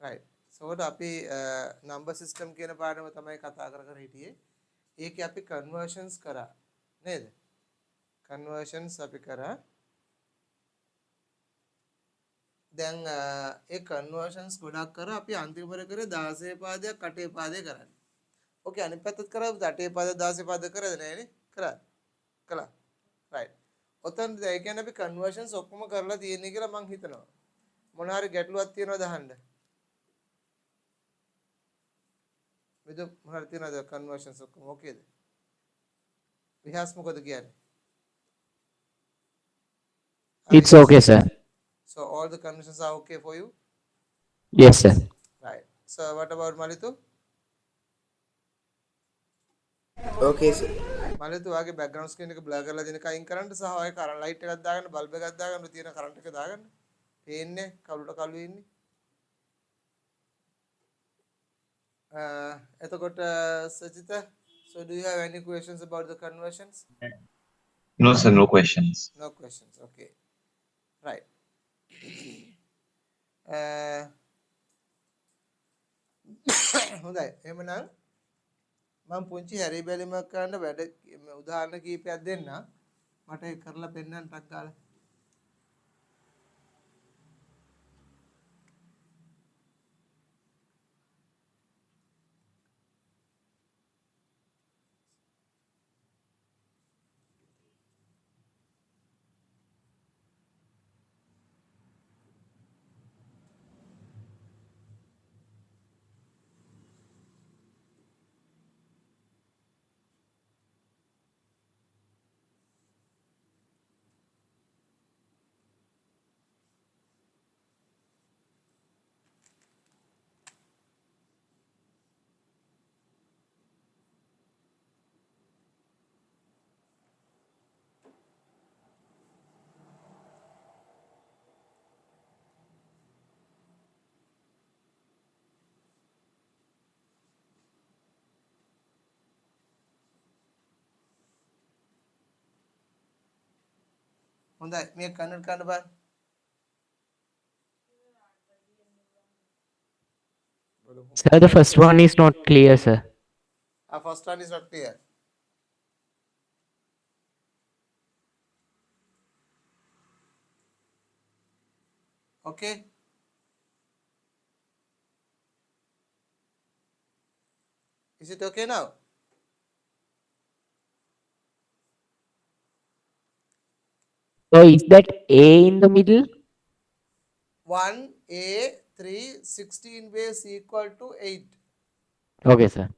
right. So අපි number system කියන පාඩම තමයි කතා කර හිටියේ. ඒකේ අපි conversions කරා නේද? conversions අපි කරා. දැන් ඒ conversions ගොඩක් කරා අපි අන්තිමට කරේ 16 පාදයක් 8 පාදයක් කරන්නේ. ඕකේ අනිත් පැත්තත් කරා 8 පාදයක් 16 පාදයක් කරද නෑනේ? කරා. කළා. right. ඔතන ඒ කියන්නේ අපි conversions ඔක්කොම කරලා තියෙන්නේ කියලා මම හිතනවා. මොන හරි ගැටලුවක් තියෙනවද අහන්න? මෙද මොන හරි තියෙනවද conversions ඔක්කොම ඕකේද? විහාස් මොකද කියන්නේ? It's okay, sir. So all the conversions are okay for you? Yes, sir. Right. So what about Malitu? Okay, sir. Malitu වාගේ background screen එක blur කරලා දෙන එක අයින් කරන්න සහ ඔය කරන්ට් ලයිට් එකක් දාගන්න බල්බ් එකක් දාගන්න තියෙන කරන්ට් එක දාගන්න. පේන්නේ කළුට කළු ඉන්නේ. එතකොට Sajith, so do you have any questions about the conversions? No, sir, no questions. No questions. Okay. Right. හොඳයි. එහෙමනම් මම පුංචි හැරි බැලිමක් කරන්න වැඩ උදාහරණ කීපයක් දෙන්න. මට ඒක කරලා පෙන්නන්න ටක් ගාලා. හොඳයි. මේක කන්නට ගන්න බලන්න. Sir, the first one is not clear, sir. First one is not clear. Okay. Is it okay now? So is that A in the middle? 1A 3 16 base equal to 8. Okay, sir.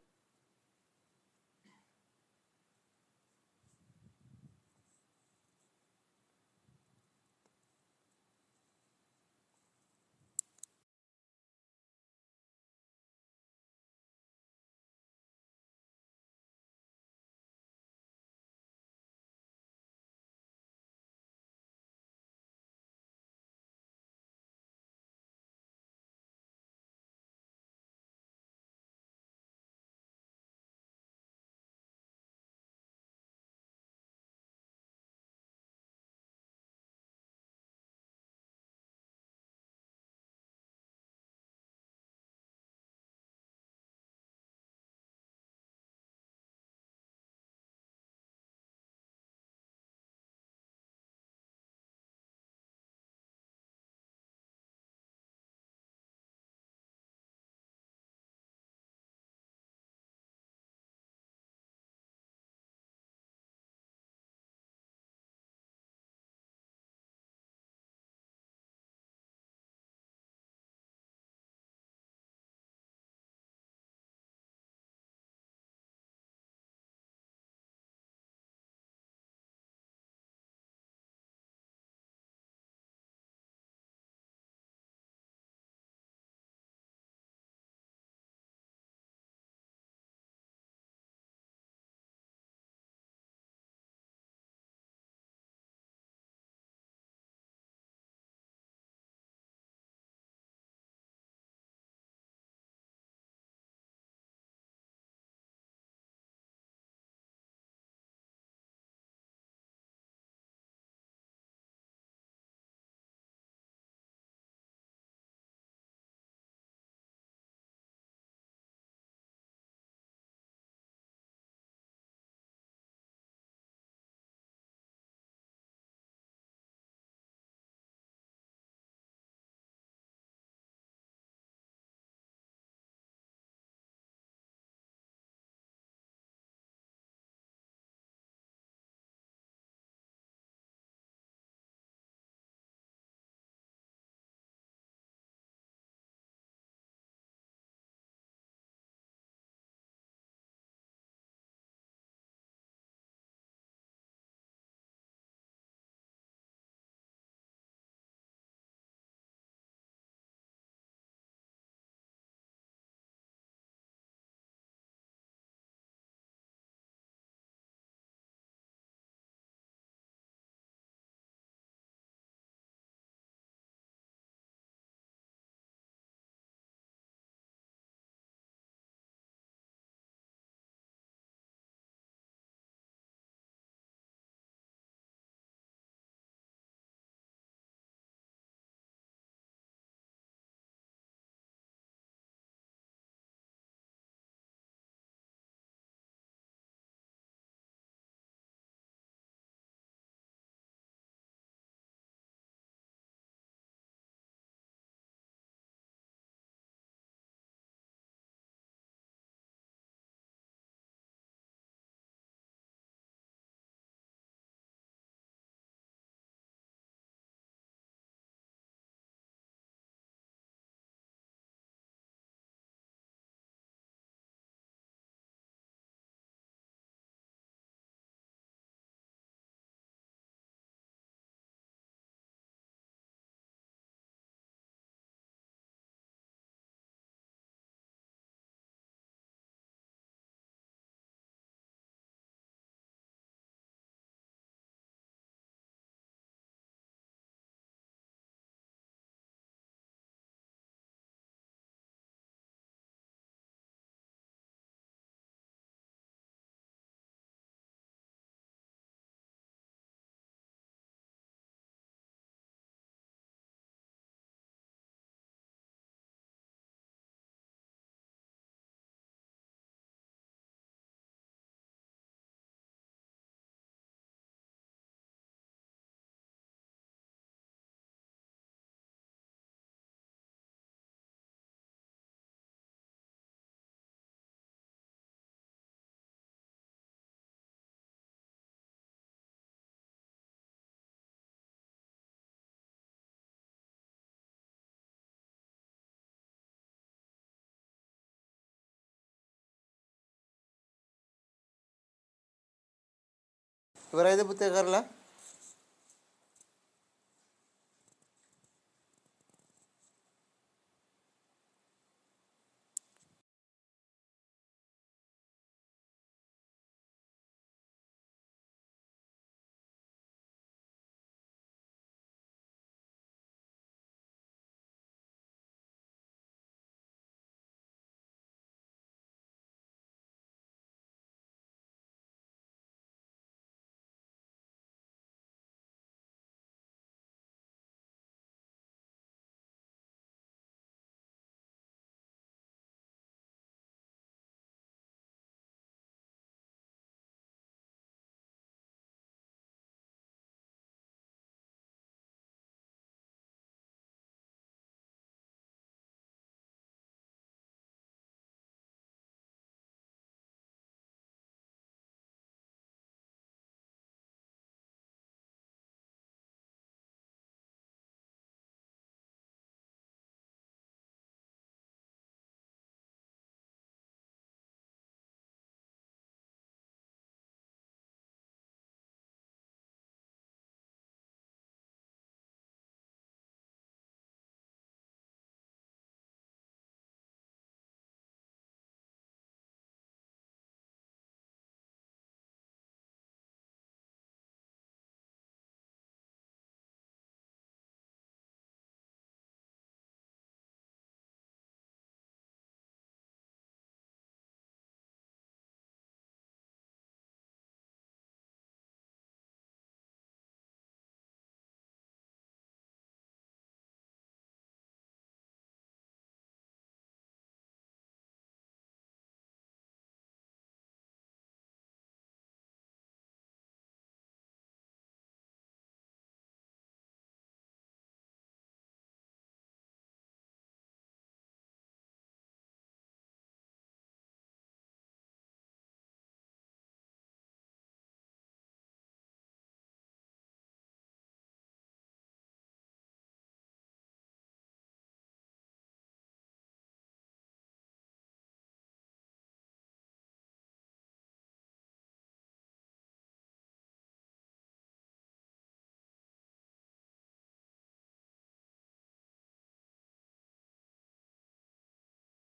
ඉවරයිද පුතේ කරලා?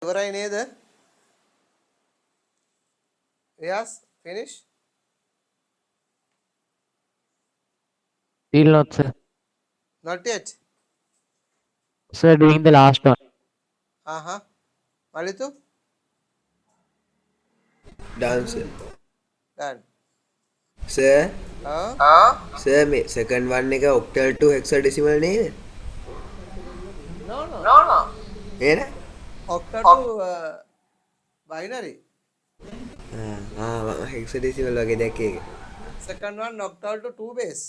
ඉවරයි නේද? Yes, finish. Still not, sir. Not yet. Sir, doing the last one. Uh-huh. Malitu? Done, sir. Done. Sir, sir, මේ second one එක octal to hexadecimal නේද? No, no. නේද? Octal to binary. hexadecimal වගේ දැක්කේ ඒක. Second one octal to 2 base.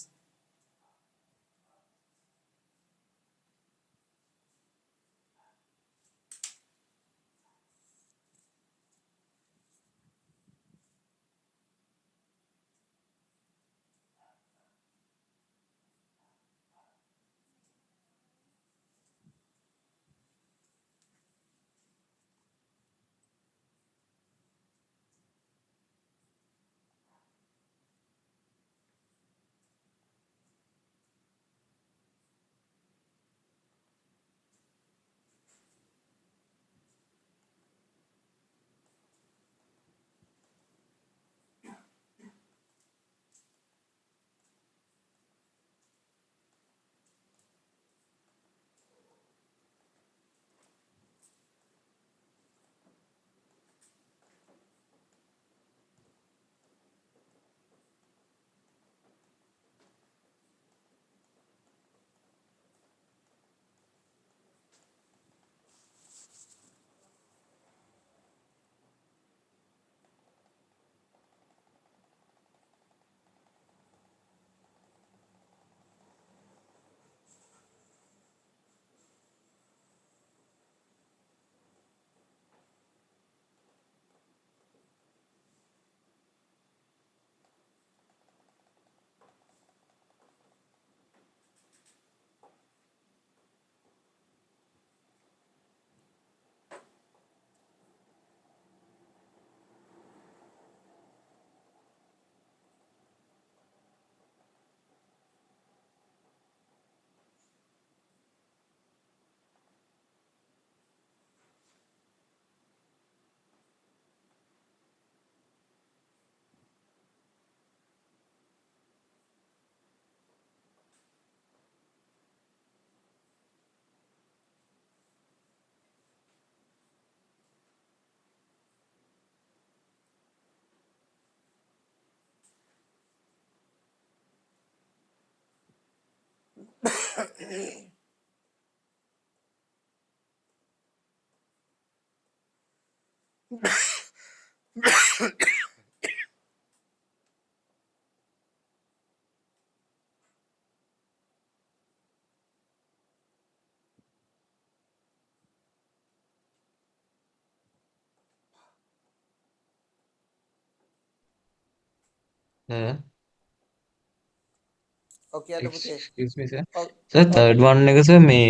ඔකේ යන්න පුතේ. Excuse me, sir. ඔව් Sir, ඔව්. third one එක sir මේ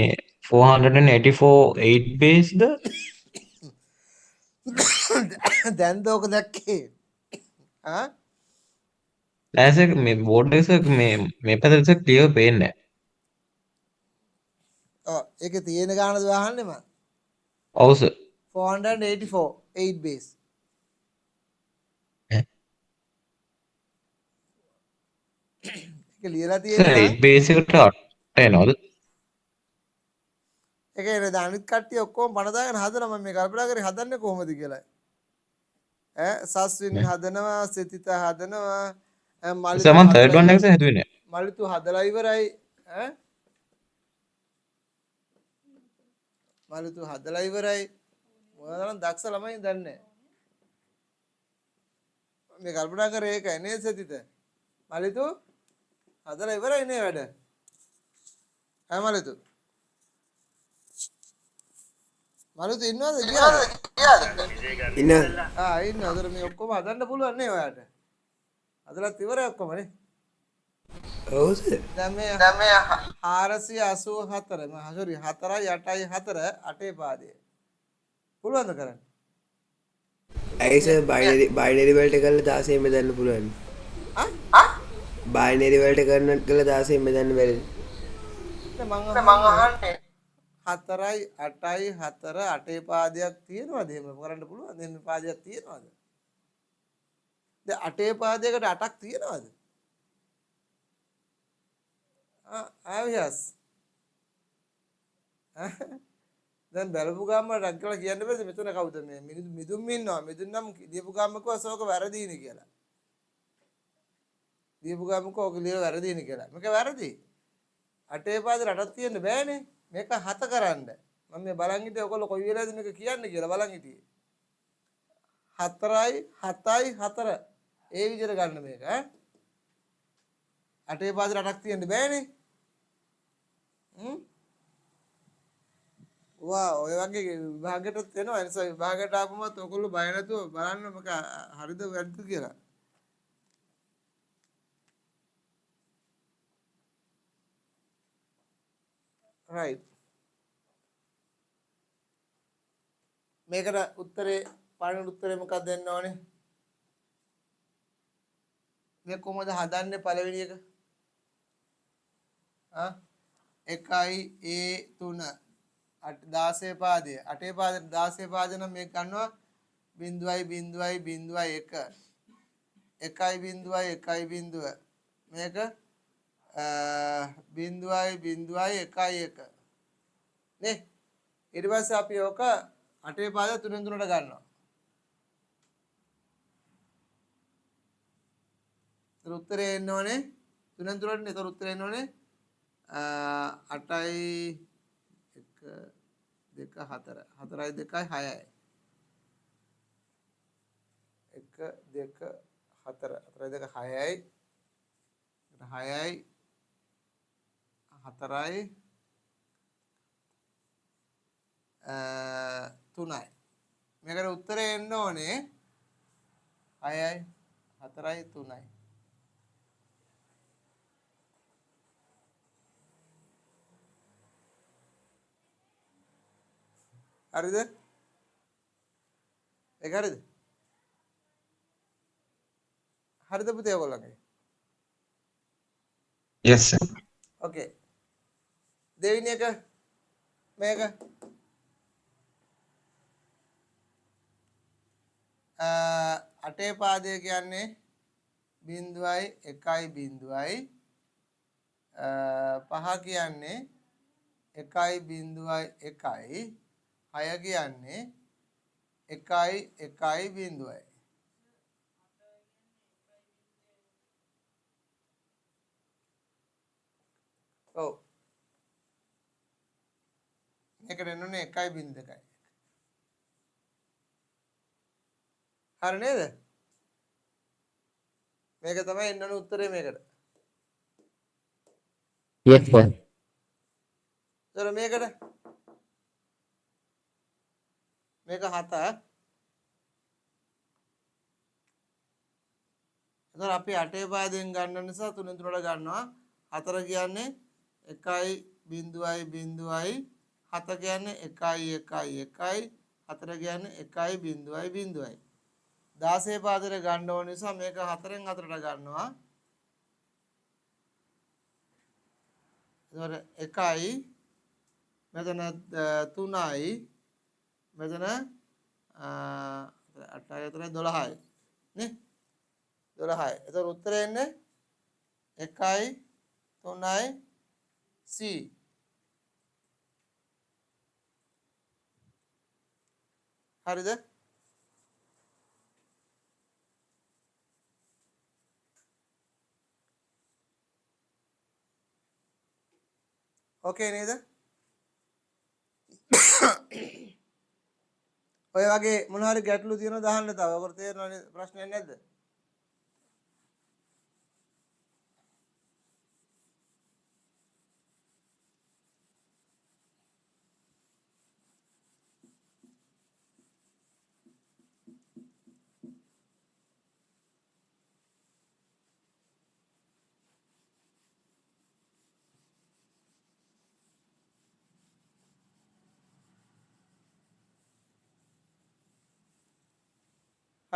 484 8 base ද දැන්ද ඕක දැක්කේ? ආ? නෑ sir මේ board එක sir මේ පැත්තට sir clear පේන්නේ ඔව් ඒකේ තියෙන ගානද වහන්නේ මම. නැහැ. ඔව් sir. 484 8 base. ඒක ලියලා sir තියෙන්නේ 8 base එකට 8 එනවද? ඒක නේද අනිත් කට්ටිය ඔක්කොම පණ දාගෙන හදලා මම මේ කල්පනා කරේ හදන්නේ කොහොමද කියලා. සස්වින් හදනවා, සිතිත හදනවා, sir මලිතු මම third හදලා one එක ඉවරයි. sir හැදුවේ නෑ. මලිතු හදලා ඉවරයි. මලිතු හදලා ඉවරයි. මොනවානම් දක්ෂ ළමයි දන්නේ නැහැ. මේ කල්පනා කරේ ඒකයි නේද සිතිත? මලිතු හදලා ඉවරයි නේ වැඩ. මලිතු. මලිතු ඉන්නවද ගියාද? ඉන්න ඉන්න අතර මේ ඔක්කොම හදන්න පුළුවන් නේ ඔයාට. හදලත් ඉවරයි ඔක්කොම නේ. ඔව් සර් දැන් මේ 484 sorry 4.8.4 අටේ පාදය. පුළුවන්ද කරන්න? ඇයි සර් බයිනරි වලට කරලා 16 බෙදන්න පුළුවන් බයිනරි වලට කරන කරලා 16 බෙදන්න බැරිද මම අහන්නේ 4යි 8යි 4 අටේ පාදයක් තියෙනවද? එහෙම කරන්න පුළුවන්ද? එහෙම පාදයක් තියෙනවද? දැන් අටේ පාදයකට 8ක් තියෙනවද? ආවියස් දැන් බලපු ගාම රක් කියලා කියන්න බෑද මෙතන කවුද මේ මිදුම් ඉන්නවා මිදුම් නම් දීපු ගාමකෝ අසෝක වැරදීනි කියලා දීපු ගාමකෝ ඔක ලියලා වැරදීනි කියලා මේක වැරදි අටේ පාද රටක් තියෙන්න බෑනේ මේක 7 කරන්න මම මේ බලන් හිටියේ ඔයගොල්ලෝ කොයි වෙලාවද මේක කියන්නේ කියලා බලන් හිටියේ 4යි 7යි 4 ඒ විදිහට ගන්න මේක අටේ පාද රටක් තියෙන්න බෑනේ වා ඔය වගේ විභාගයටත් එනවා ඒ නිසා විභාගයට ආපුමත් ඔයගොල්ලෝ බය නැතුව බලන්න මොක හරිද වැරදිද කියලා right මේකට උත්තරේ පළවෙනි උත්තරේ මොකක්ද දෙන්න ඕනේ මේ කොහොමද හදන්නේ පළවෙනි එක 1 16 පාදය 8 පාදයට 16 පාද නම් මේක ගන්නවා 0.0.1 1.1 මේක 0.0.11 නේ ඊට පස්සේ අපි ඕක 8 පාද 3 3ට ගන්නවා ඒතර උත්තරේ එන්න ඕනේ 3 3ට නේ ඒතර උත්තරේ එන්න ඕනේ 8යි 1 2 4 4යි 2යි 6යි 1 2 4 4යි 2 6යි 6යි 4යි 3යි මේකට උත්තරේ එන්න ඕනේ 6යි 4යි 3යි හරිද ඒක හරිද හරිද පුතේ ඔයගොල්ලන්ගේ Yes, sir. ඕකේ දෙවෙනි එක මේක අටේ පාදය කියන්නේ 0.1 පහ කියන්නේ 1.1 6 කියන්නේ 1.1 ඔව් මේකට එන්න ඕනේ 1.2. හරි නේද? මේක තමයි එන්න ඕනේ උත්තරේ මේකට. Yes, sir. ඒතර මේකට මේක 7. එතකොට අපි 8 පාදයෙන් ගන්න නිසා 3 3ට ගන්නවා. 4 කියන්නේ 1.0.0යි 7 කියන්නේ 1.1.1යි 4 කියන්නේ 1.0.0යි 16 පාදයට ගන්න ඕන නිසා මේක 4න් 4ට ගන්නවා. එතකොට 1යි මෙතන 3යි මෙතන 8යි 12යි නේ 12යි. එතකොට උත්තරේ එන්නේ 1යි 3යි C. හරිද? ඕකේ නේද? ඔය වගේ මොන හරි ගැටලු තියෙනවද අහන්න තව. ඔකට තේරෙනවද ප්‍රශ්නයක් නැද්ද?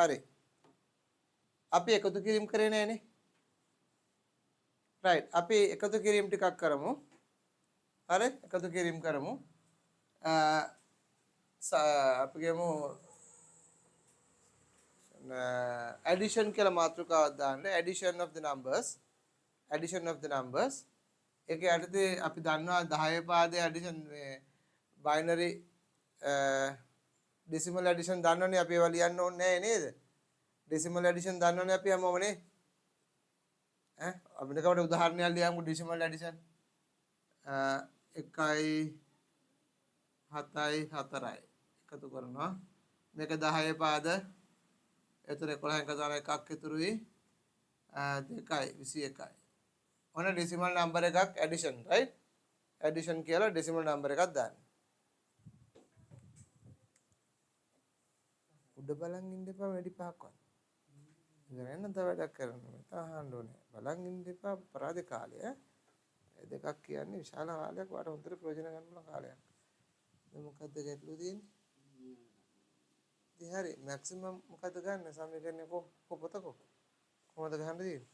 හරි. අපි එකතු කිරීම කරේ නෑනේ. රයිට්. අපි එකතු කිරීම ටිකක් කරමු. හරි? එකතු කිරීම කරමු. අපි කියමු addition කියලා මාතෘකාවක් දාන්න. addition of the numbers. addition of the numbers. ඒක යටතේ අපි දන්නවා 10 පාදයේ addition මේ binary decimal addition දන්නවනේ අපි ඒවා ලියන්න ඕනේ නෑ නේද? decimal addition දන්නවනේ අපි හැමෝම නේ. අපිට කවුද උදාහරණයක් ලියමු decimal addition. 1යි 7යි 4යි එකතු කරනවා. මේක 10 පාද. එතන 11 එකතන එකක් ඉතුරුයි. 2යි 21යි. ඔන්න decimal number එකක් addition right? addition කියලා decimal number එකක් දාන්න. උඩ බලන් ඉන්න එපා වැඩි පහක්වත්. ඉතින් එන්න තව වැඩක් කරන්න ඕනේ. තාහන්න ඕනේ. බලන් ඉන්න එපා අපරාධ කාලය. ඒ දෙකක් කියන්නේ විශාල කාලයක් වාට හොඳට ප්‍රයෝජන ගන්න පුළුවන් කාලයක්. දැන් මොකද්ද ගැටලුව තියෙන්නේ? ඉතින් හරි මැක්සිමම් මොකද්ද ගන්න සමීකරණය පොතකෝ කොහොමද ගන්න තියෙන්නේ?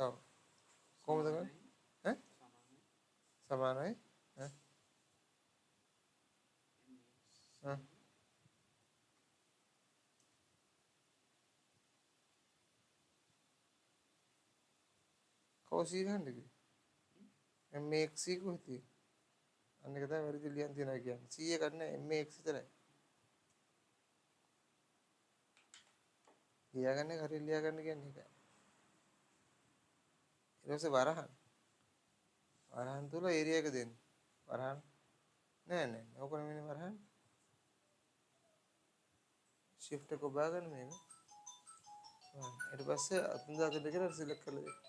ඔව් කොහොමද ගන්නේ? සමානයි කෝසී ගන්නද mx කොහෙද? අන්න එක තමයි වැරදි ලියන් තියනවා කියන්නේ. c එකක් නෑ mx විතරයි. ලියාගන්න හරිය ලියාගන්න කියන්නේ ඒකයි. ඊට පස්සේ වරහන් තුල ඒරියා එක දෙන්න. වරහන් නෑ ඕක නෙමෙයි වරහන්. shift එක ඔබාගන්න මේක. ඊට පස්සේ අතුන් දාතට කියලා සිලෙක්ට් කරලා දෙන්න.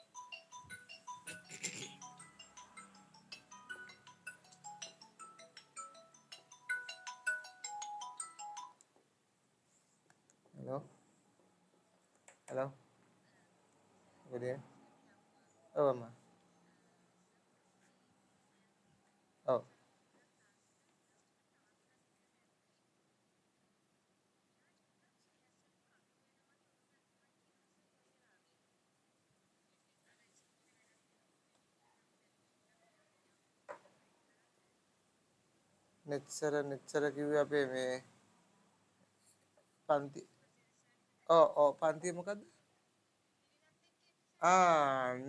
hello good day. Oh අම්මා. ඔව්. නෙච්චර කිව්වේ අපේ මේ පන්ති. ඔව් පන්තිය මොකද්ද?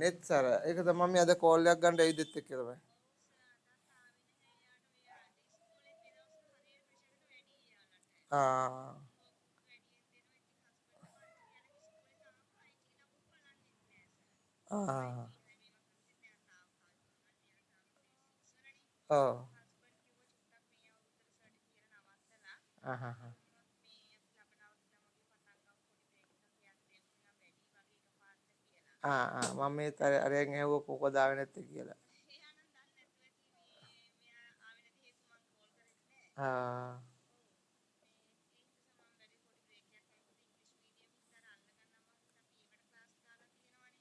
නෙච්චර. ඒක තමයි මම අද කෝල් එකක් ගන්න ඇවිදෙත් එක්ක තමයි. ආ ආ ඔව් ආහහ මම මේ අරයන් ඇහුව කොකෝ දාවේ නැත්තේ කියලා. ආ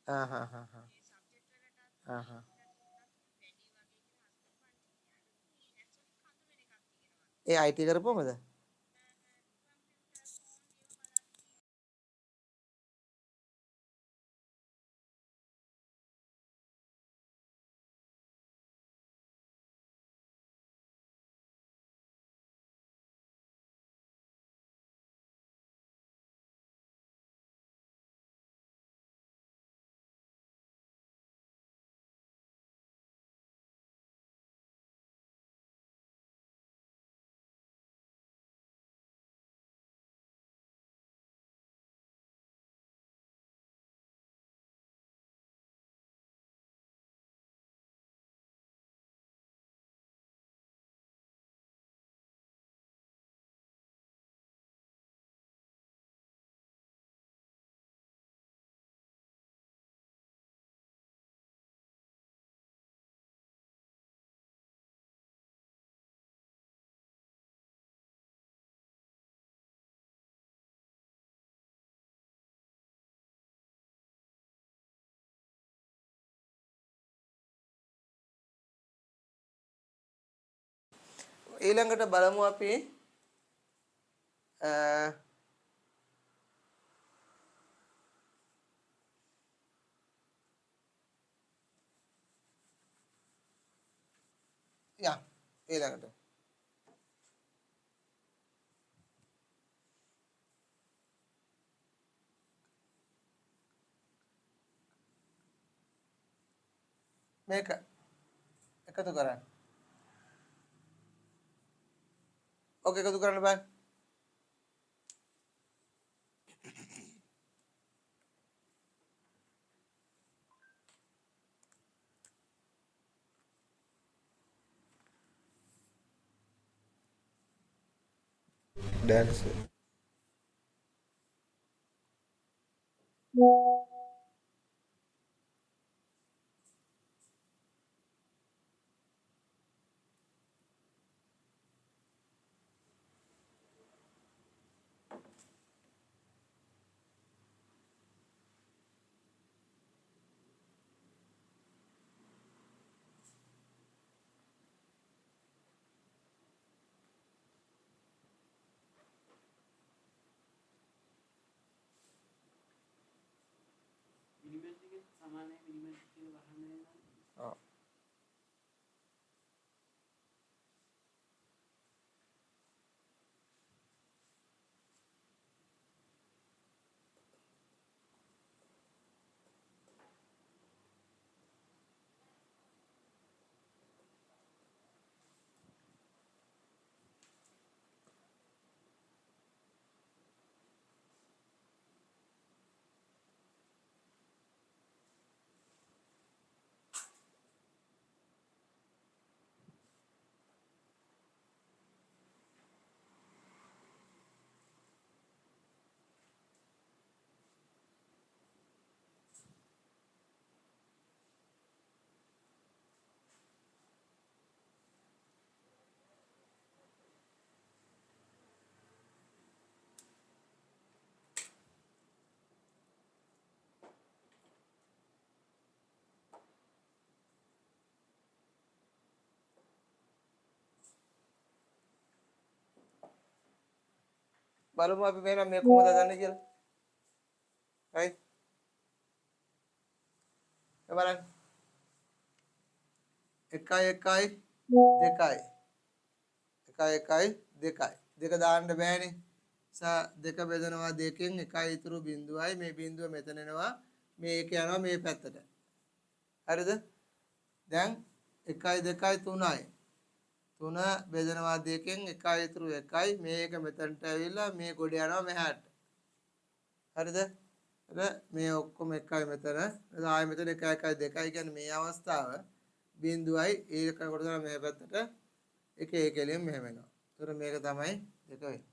ආහහහ ආහහ ඒ IT කරපුවමද? ඊළඟට බලමු අපි යා ඊළඟට මේක එකතු කරන්න. ඕක එකතු කරන්න බෑ. done sir. ඔව් බලමු අපි මේ කොහොමද හදන්නේ කියලා. right බලන්න 1 1 2 1 1 2 දෙක දාන්න බෑනේ. දෙක බෙදනවා දෙකෙන් එකයි ඉතුරු බිඳුවයි මේ බිඳුව මෙතන එනවා මේ එක යනවා මේ පැත්තට. හරිද? දැන් 1 2 3යි 3 බෙදනවා 2කින් 1 ඉතුරු 1යි මේක මෙතනට ඇවිල්ලා මේ ගොඩ යනවා මෙහාට හරිද මේ ඔක්කොම 1යි මෙතන ආයෙ මෙතන 1 1 2යි කියන්නේ මේ අවස්ථාව බිඳුවයි ඒක කොට තමයි මේ පැත්තට 1 1 එළියෙන් මෙහෙම එනවා ඒතර මේක තමයි 2 වෙන්නේ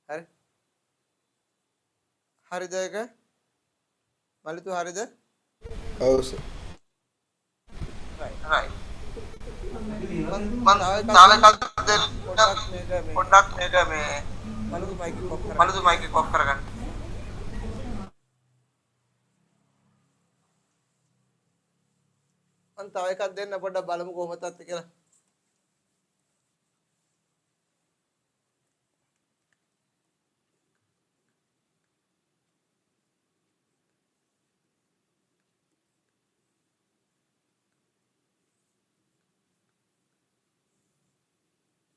හරි හරිද ඒක මලිතු හරිද ඔව් සර් right මම තාවකල් පොඩ්ඩක් මේක මේ මලුදු මයික් එක ඔෆ් කරගන්න මම තව එකක් දෙන්න පොඩ්ඩක් බලමු කොහොමද තත්ත්වය කියලා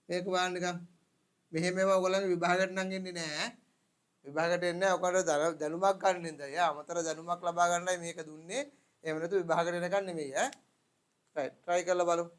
මේක බලන්න නිකන් මෙහෙම ඒවා ඔයගොල්ලන්ගේ විභාගයට නම් එන්නේ නැහැ විභාගයට එන්නේ ඔකට දැනුමක් ගන්න නින්දා යා අමතර දැනුමක් ලබා ගන්නයි මේක දුන්නේ එහෙම නැතු විභාගයට එනකන් නෙමෙයි ඈ රයිට් try කරලා බලමු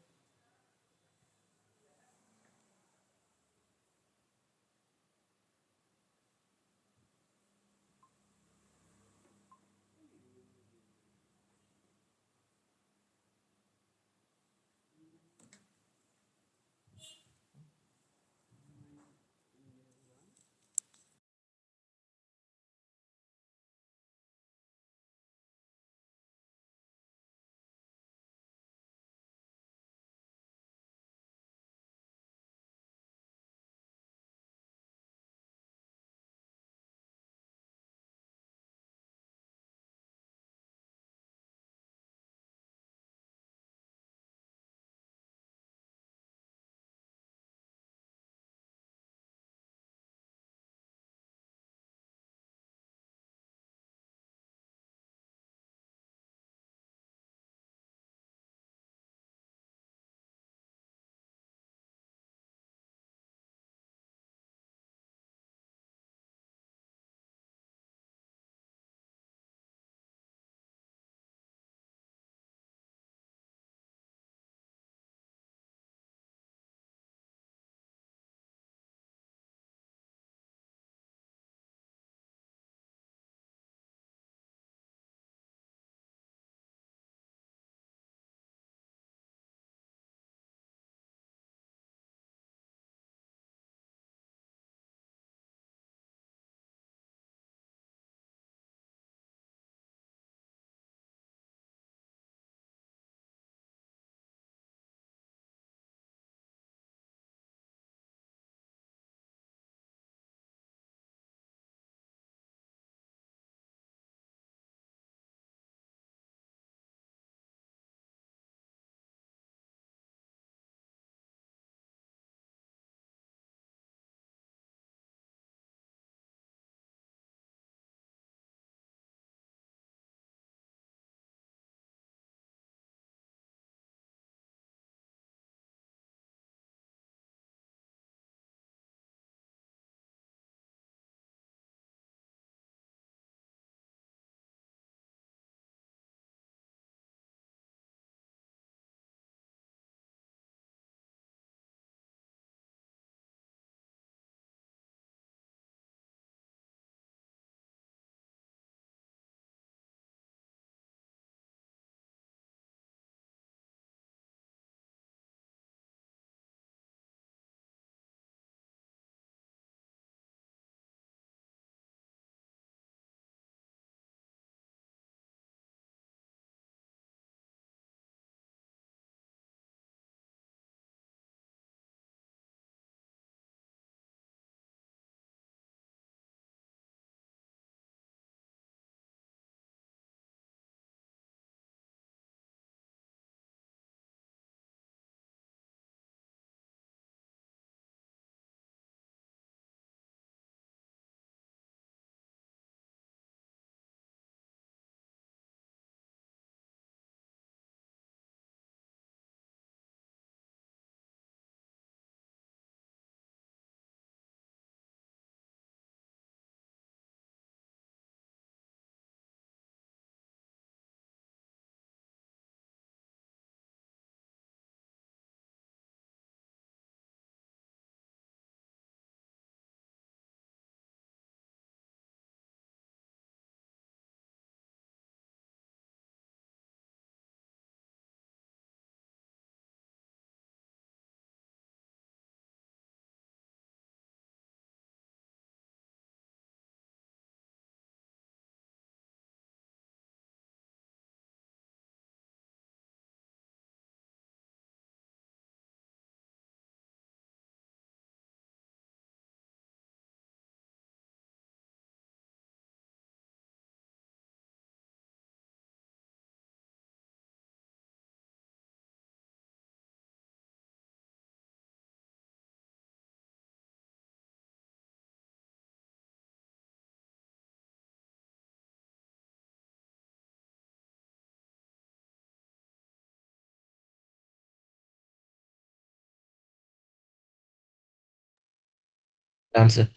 Answer.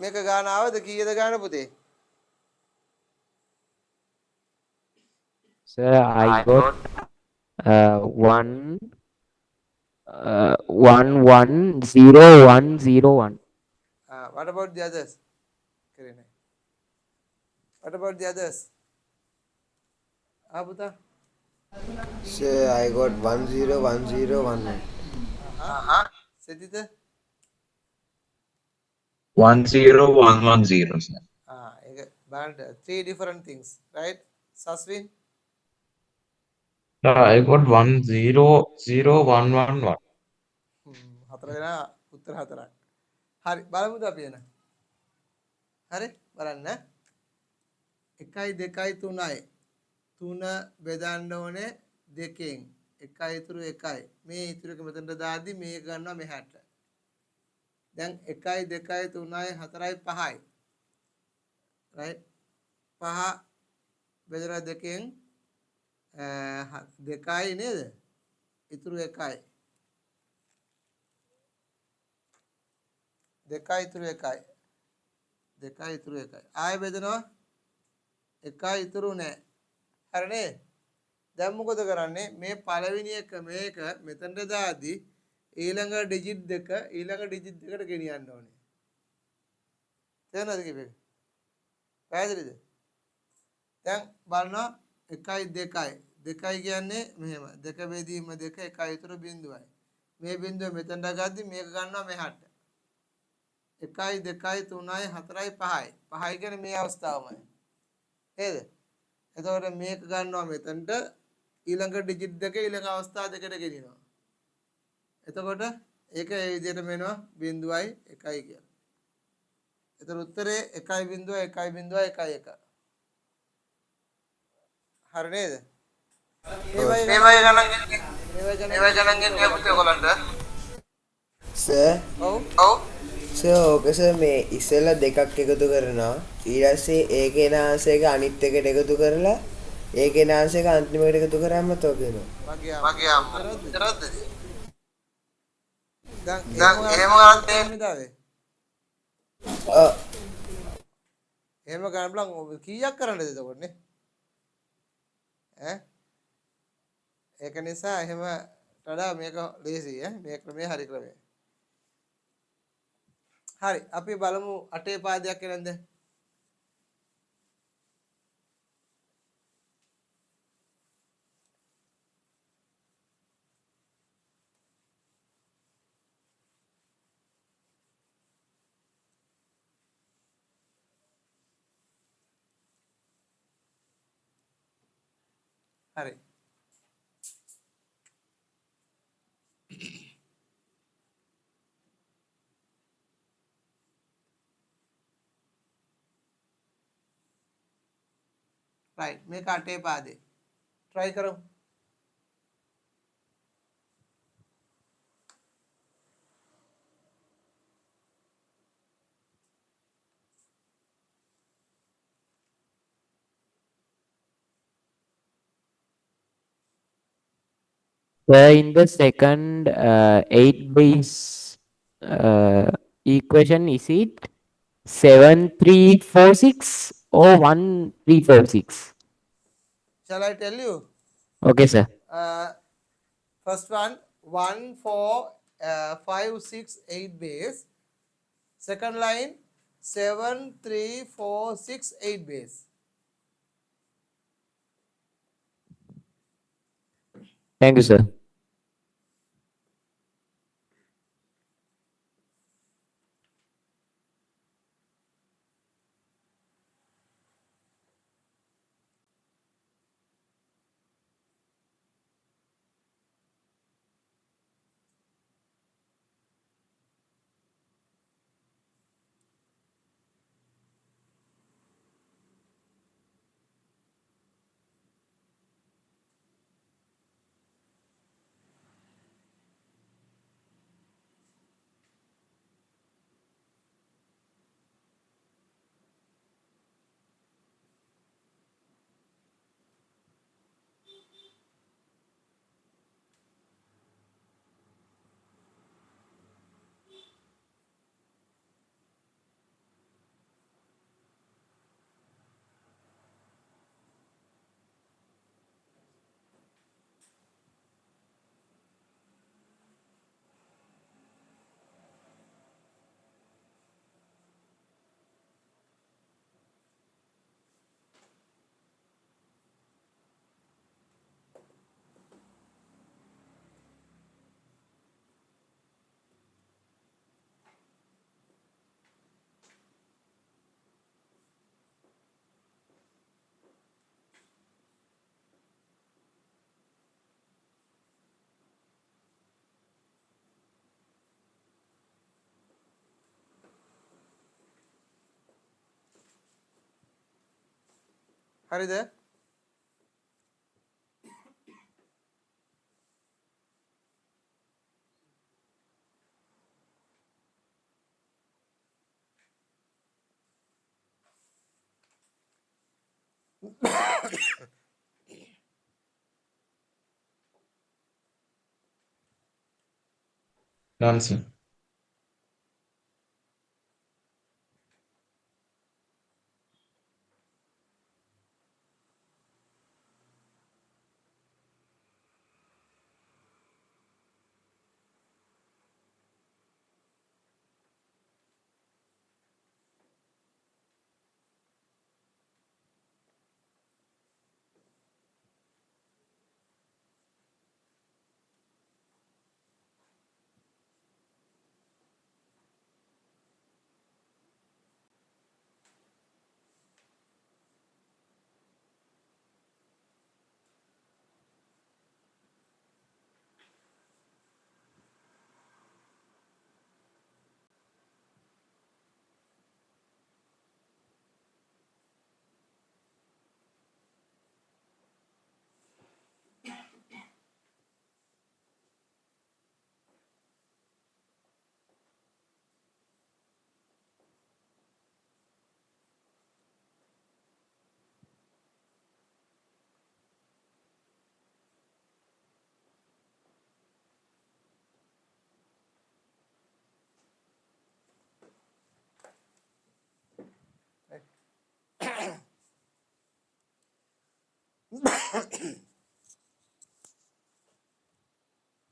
මේක ගාන ආවද කීයද ගාන පුතේ? Sir, I got 110 101. What about the others? කරේ නැහැ. What about the others? පුතා. Sir, I got 101011. සෙදිත? 10110, sir. ඒක බලන්න three different things, right? Saswin? I got 100111. හතර දෙනා උත්තර හතරක්. හරි බලමුද අපි එන. හරි බලන්න. 1යි 2යි 3යි. 3 බෙදන්න ඕනේ දෙකෙන්. 1යි ඉතුරු 1යි. මේ ඉතුරු එක මෙතනට දාද්දි මේක ගන්නවා මෙහාට. දැන් 1යි 2යි 3යි 4යි 5යි. right? 5 බෙදලා දෙකෙන් 2යි නේද? ඉතුරු 1යි. 2යි ඉතුරු 1යි. 2යි ඉතුරු 1යි. ආයෙ බෙදනවා 1යි ඉතුරු නැහැ. හරිනේ? දැන් මොකද කරන්නේ? මේ පළවෙනි එක මේක මෙතනට දාද්දි ඊළඟ ඩිජිට් දෙක ඊළඟ ඩිජිට් දෙකට ගෙනියන්න ඕනේ. තේරෙනවද කිව්වේ? පැහැදිලිද? දැන් බලනවා 1යි 2යි 2යි කියන්නේ මෙහෙම 2 බෙදීම 2 1යි ඉතුරු බිඳුවයි. මේ බිඳුව මෙතනට ගද්දි මේක ගන්නවා මෙහාට. 1යි 2යි 3යි 4යි 5යි 5යි කියන්නේ මේ අවස්ථාවමයි. නේද? එතකොට මේක ගන්නවා මෙතනට ඊළඟ ඩිජිට් දෙක ඊළඟ අවස්ථා දෙකට ගෙනියනවා. එතකොට ඒක ඒ විදිහටම එනවා 0යි 1යි කියලා. එතන උත්තරේ 1.1.1.1. හරි නේද? මේවයි ගණන් ගන්නේ පුතේ ඔයගලන්ට. Sir, ඔව්. sir, ඕක sir මේ ඉස්සෙල්ලා දෙකක් එකතු කරනවා. ඊට පස්සේ ඒකේ නාංශයක අනිත් එකට එකතු කරලා ඒකේ නාංශයක අන්තිමකට එකතු කරාම තෝ කියනවා. වගේ අම්මා. දැන් එහෙම ගන්න තේරෙන්නේ එහෙම ගන්න බලන් කීයක් කරන්නද එතකොට නේ? ඈ ඒක නිසා එහෙම වඩා මේක ලේසි ඈ මේ ක්‍රමය හරි ක්‍රමය. හරි අපි බලමු අටේ පාදයක් කියලාද? හරි. right මේක අටේ පාදේ try කරමු Sir, in the second 8 base equation, is it 7346 or 1346? shall I tell you Okay, sir. first one 1 4 5 6 8 base second line 7 3 4 6 8 base Thank you, sir. හරිද Done, sir.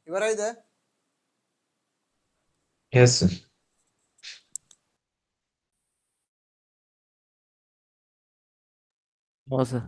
ඉවරයිද Yes, sir. No, sir.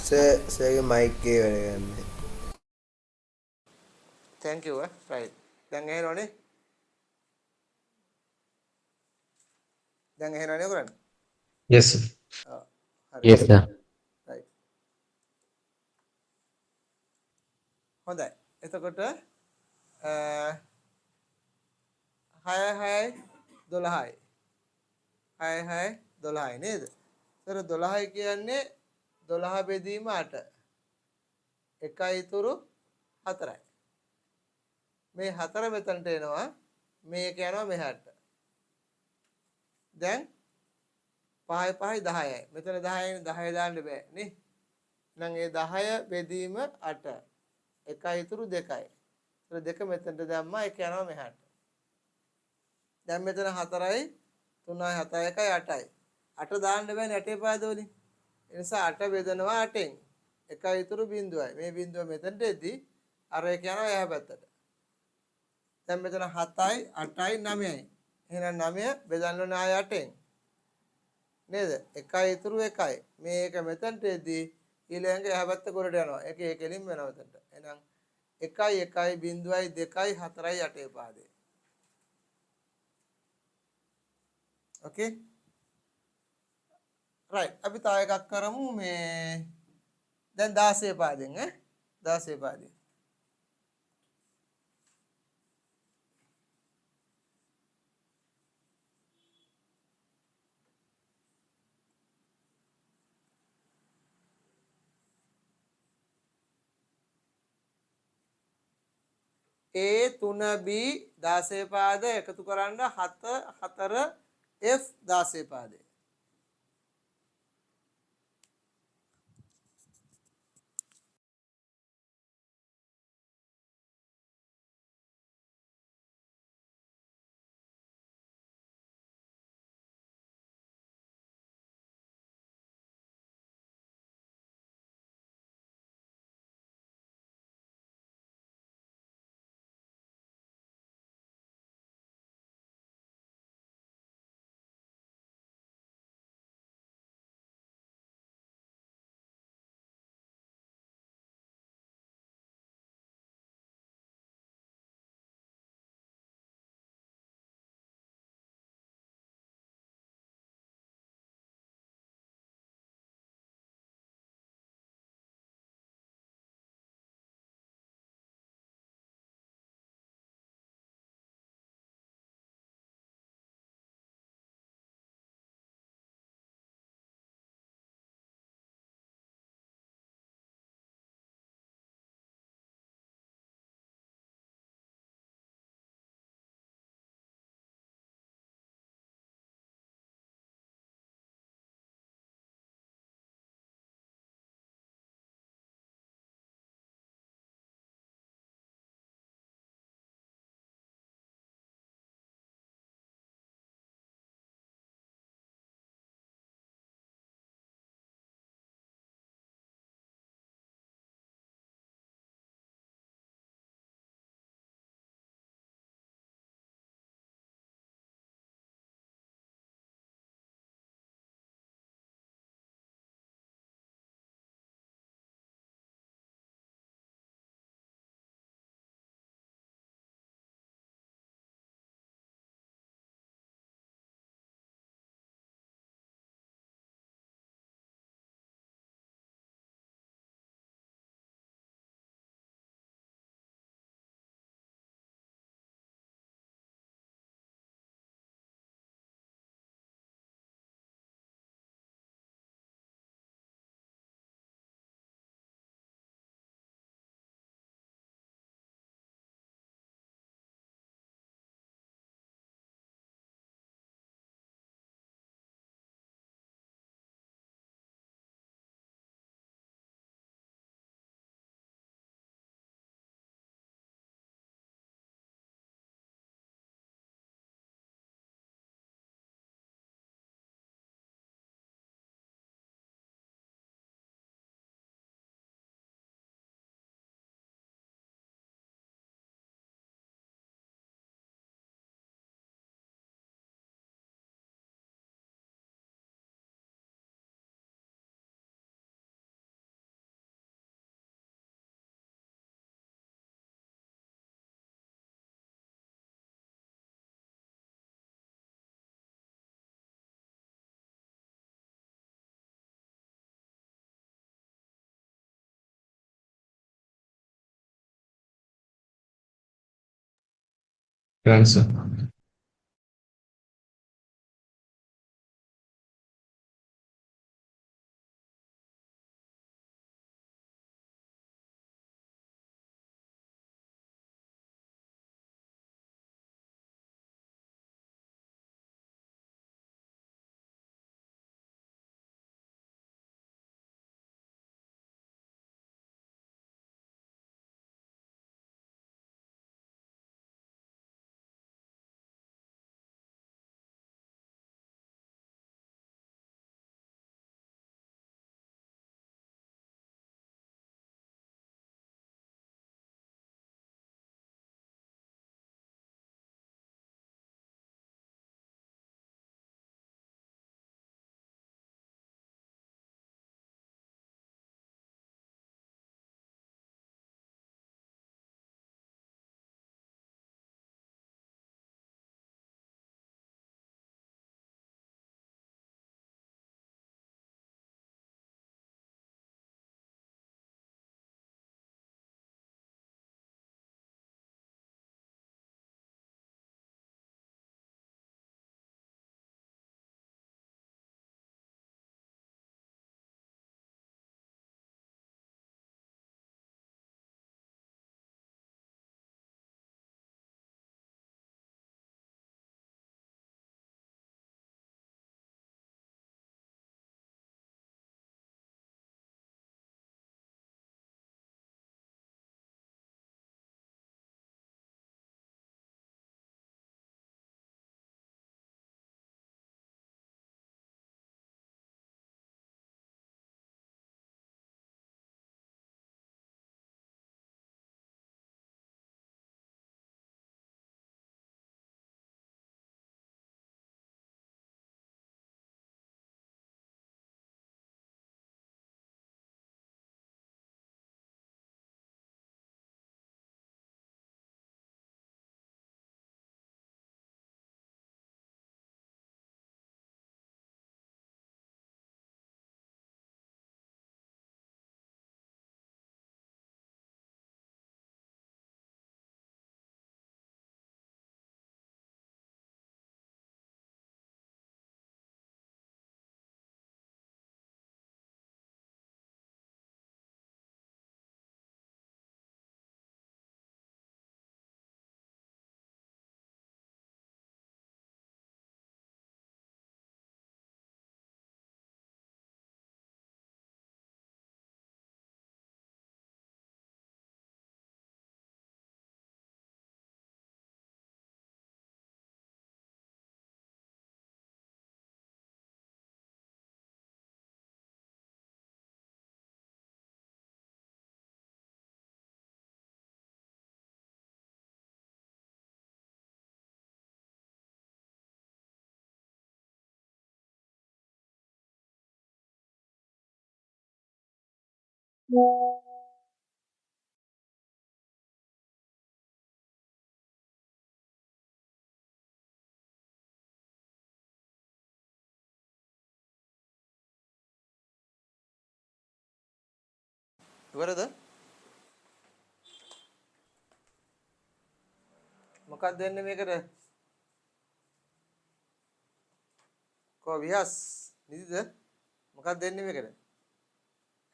සර්ගේ mike එක වැඩ කරන්නේ. thank you right දැන් ඇහෙනවනේ දැන් ඇහෙනවනේ ඔයගොල්ලන්ට yes sir. ඔව් හරි Yes, sir. right හොඳයි එතකොට 6 6 12යි 6 6 12යි නේද? ඒතර 12යි කියන්නේ 12 බෙදීම 8 එකයි ඉතුරු 4යි මේ 4 මෙතනට එනවා මේක යනවා මෙහාට දැන් 5යි 5යි 10යි මෙතන 10යි 10 දාන්න බෑ නේ එහෙනම් ඒ 10 බෙදීම 8 එකයි ඉතුරු 2යි ඒතර 2 මෙතනට දැම්මා ඒක යනවා මෙහාට දැන් මෙතන 4යි 3යි 7යි 1යි 8යි 8 දාන්න බෑනේ 8 පාද වලින් ඒ නිසා 8 බෙදනවා 8ෙන් එකයි ඉතුරු බිඳුවයි මේ බිඳුව මෙතනට එද්දි අර එක යනවා එහා පැත්තට දැන් මෙතන 7යි 8යි 9යි එහෙනම් 9 බෙදන්න ඕනේ ආය 8ෙන් නේද එකයි ඉතුරු එකයි මේක මෙතනට එද්දි ඊළඟ එහා පැත්ත කොරට යනවා ඒක ඒකෙලින් වෙනවා මෙතනට එහෙනම් 1යි 1යි බිඳුවයි 2යි 4යි 8 පාදේ okay right අපි තව එකක් කරමු මේ දැන් 16 පාදෙන් 16 පාදෙන් A 3B 16 පාද එකතු කරන්න 7 4 F 16 පාදේ Your answer. ඉවරද? මොකක්ද දෙන්නේ මේකට? කො විහස් නිදිද? මොකක්ද දෙන්නේ මේකට?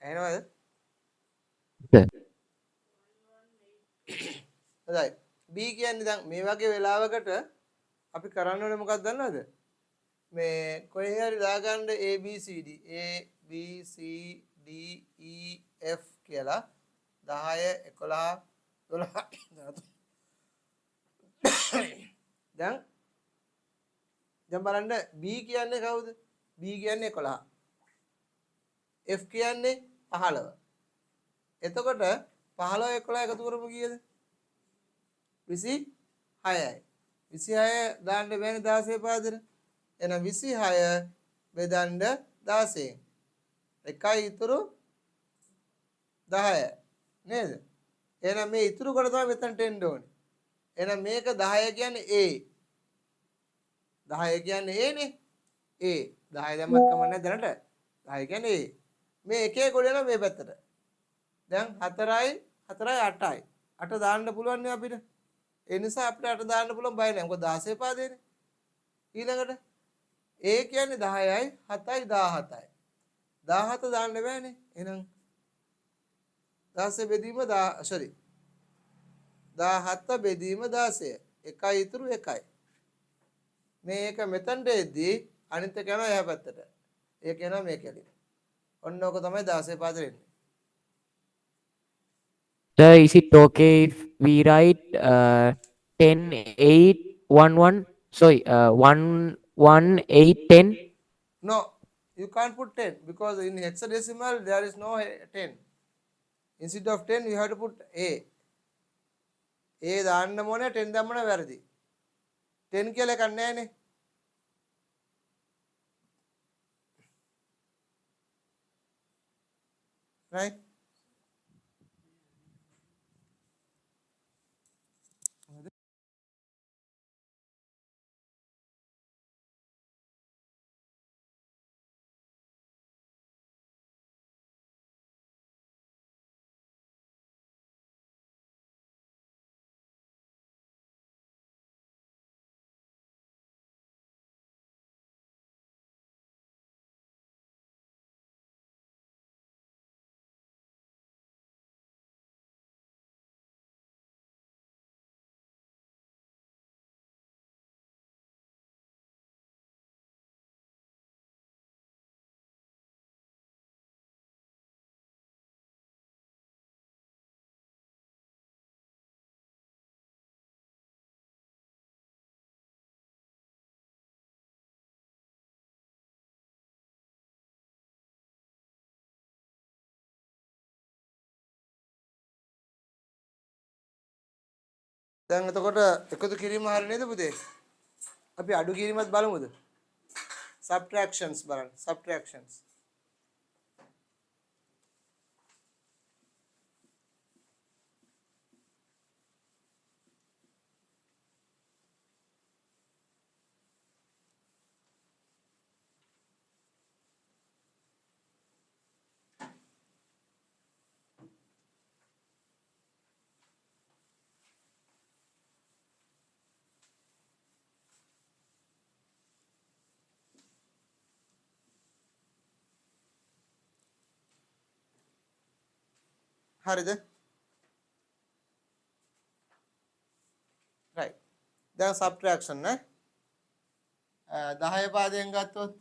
ඇහෙනවද? sir. හොඳයි. B කියන්නේ දැන් මේ වගේ වෙලාවකට අපි කරන්න ඕනේ මොකක්ද දන්නවද? මේ කොහේ හරි දාගන්න A B C D E F කියලා 10 11 12 දැන් බලන්න B කියන්නේ කවුද? B කියන්නේ 11. F කියන්නේ 15. එතකොට 15 11 එකතු කරමු කීයද? 26යි. 26 දාන්න බෑනේ 16 පාදෙට. එහෙනම් 26 බෙදන්න 16න්. එකයි ඉතුරු 10 නේද? එහෙනම් මේ ඉතුරු කොට තමයි මෙතනට එන්න ඕනේ. එහෙනම් මේක 10 කියන්නේ A. 10 කියන්නේ A නේ. A 10 දැම්මත් කමන්නේ දැනට. 10 කියන්නේ A. මේ එකේ කොට යනවා මේ පැත්තට. දැන් 4යි 8යි. 8 දාන්න පුළුවන් නේ අපිට. ඒ නිසා අපිට 8 දාන්න පුළුවන් බය නැහැ. මොකද 16 පාදේනේ. ඊළඟට A කියන්නේ 10යි 7යි 17යි. 17 දාන්න බෑනේ. එහෙනම් 16 බෙදීම 17 බෙදීම 16. එකයි ඉතුරු එකයි. මේක මෙතනට එද්දී අනිත් එක යනවා එහා පැත්තට. ඒක යනවා මේ කැලියට. ඔන්න ඕක තමයි 16 පාදේ වෙන්නේ. Sir, is it okay if we write 10, 8, 1, 1? Sorry, 1, 1, 8, 10? No, you can't put 10 because in hexadecimal there is no 10. Instead of 10 you have to put A. A දාන්න ඕනේ 10 දැම්මම වැරදි. 10 කියලා එකක් නැහැනේ. Right? දැන් එතකොට එකතු කිරීම හරිය නේද පුතේ? අපි අඩු කිරීමත් බලමුද? Subtractions බලන්න. Subtractions. හරිද? right. දැන් subtraction නේ. 10 පාදයෙන් ගත්තොත්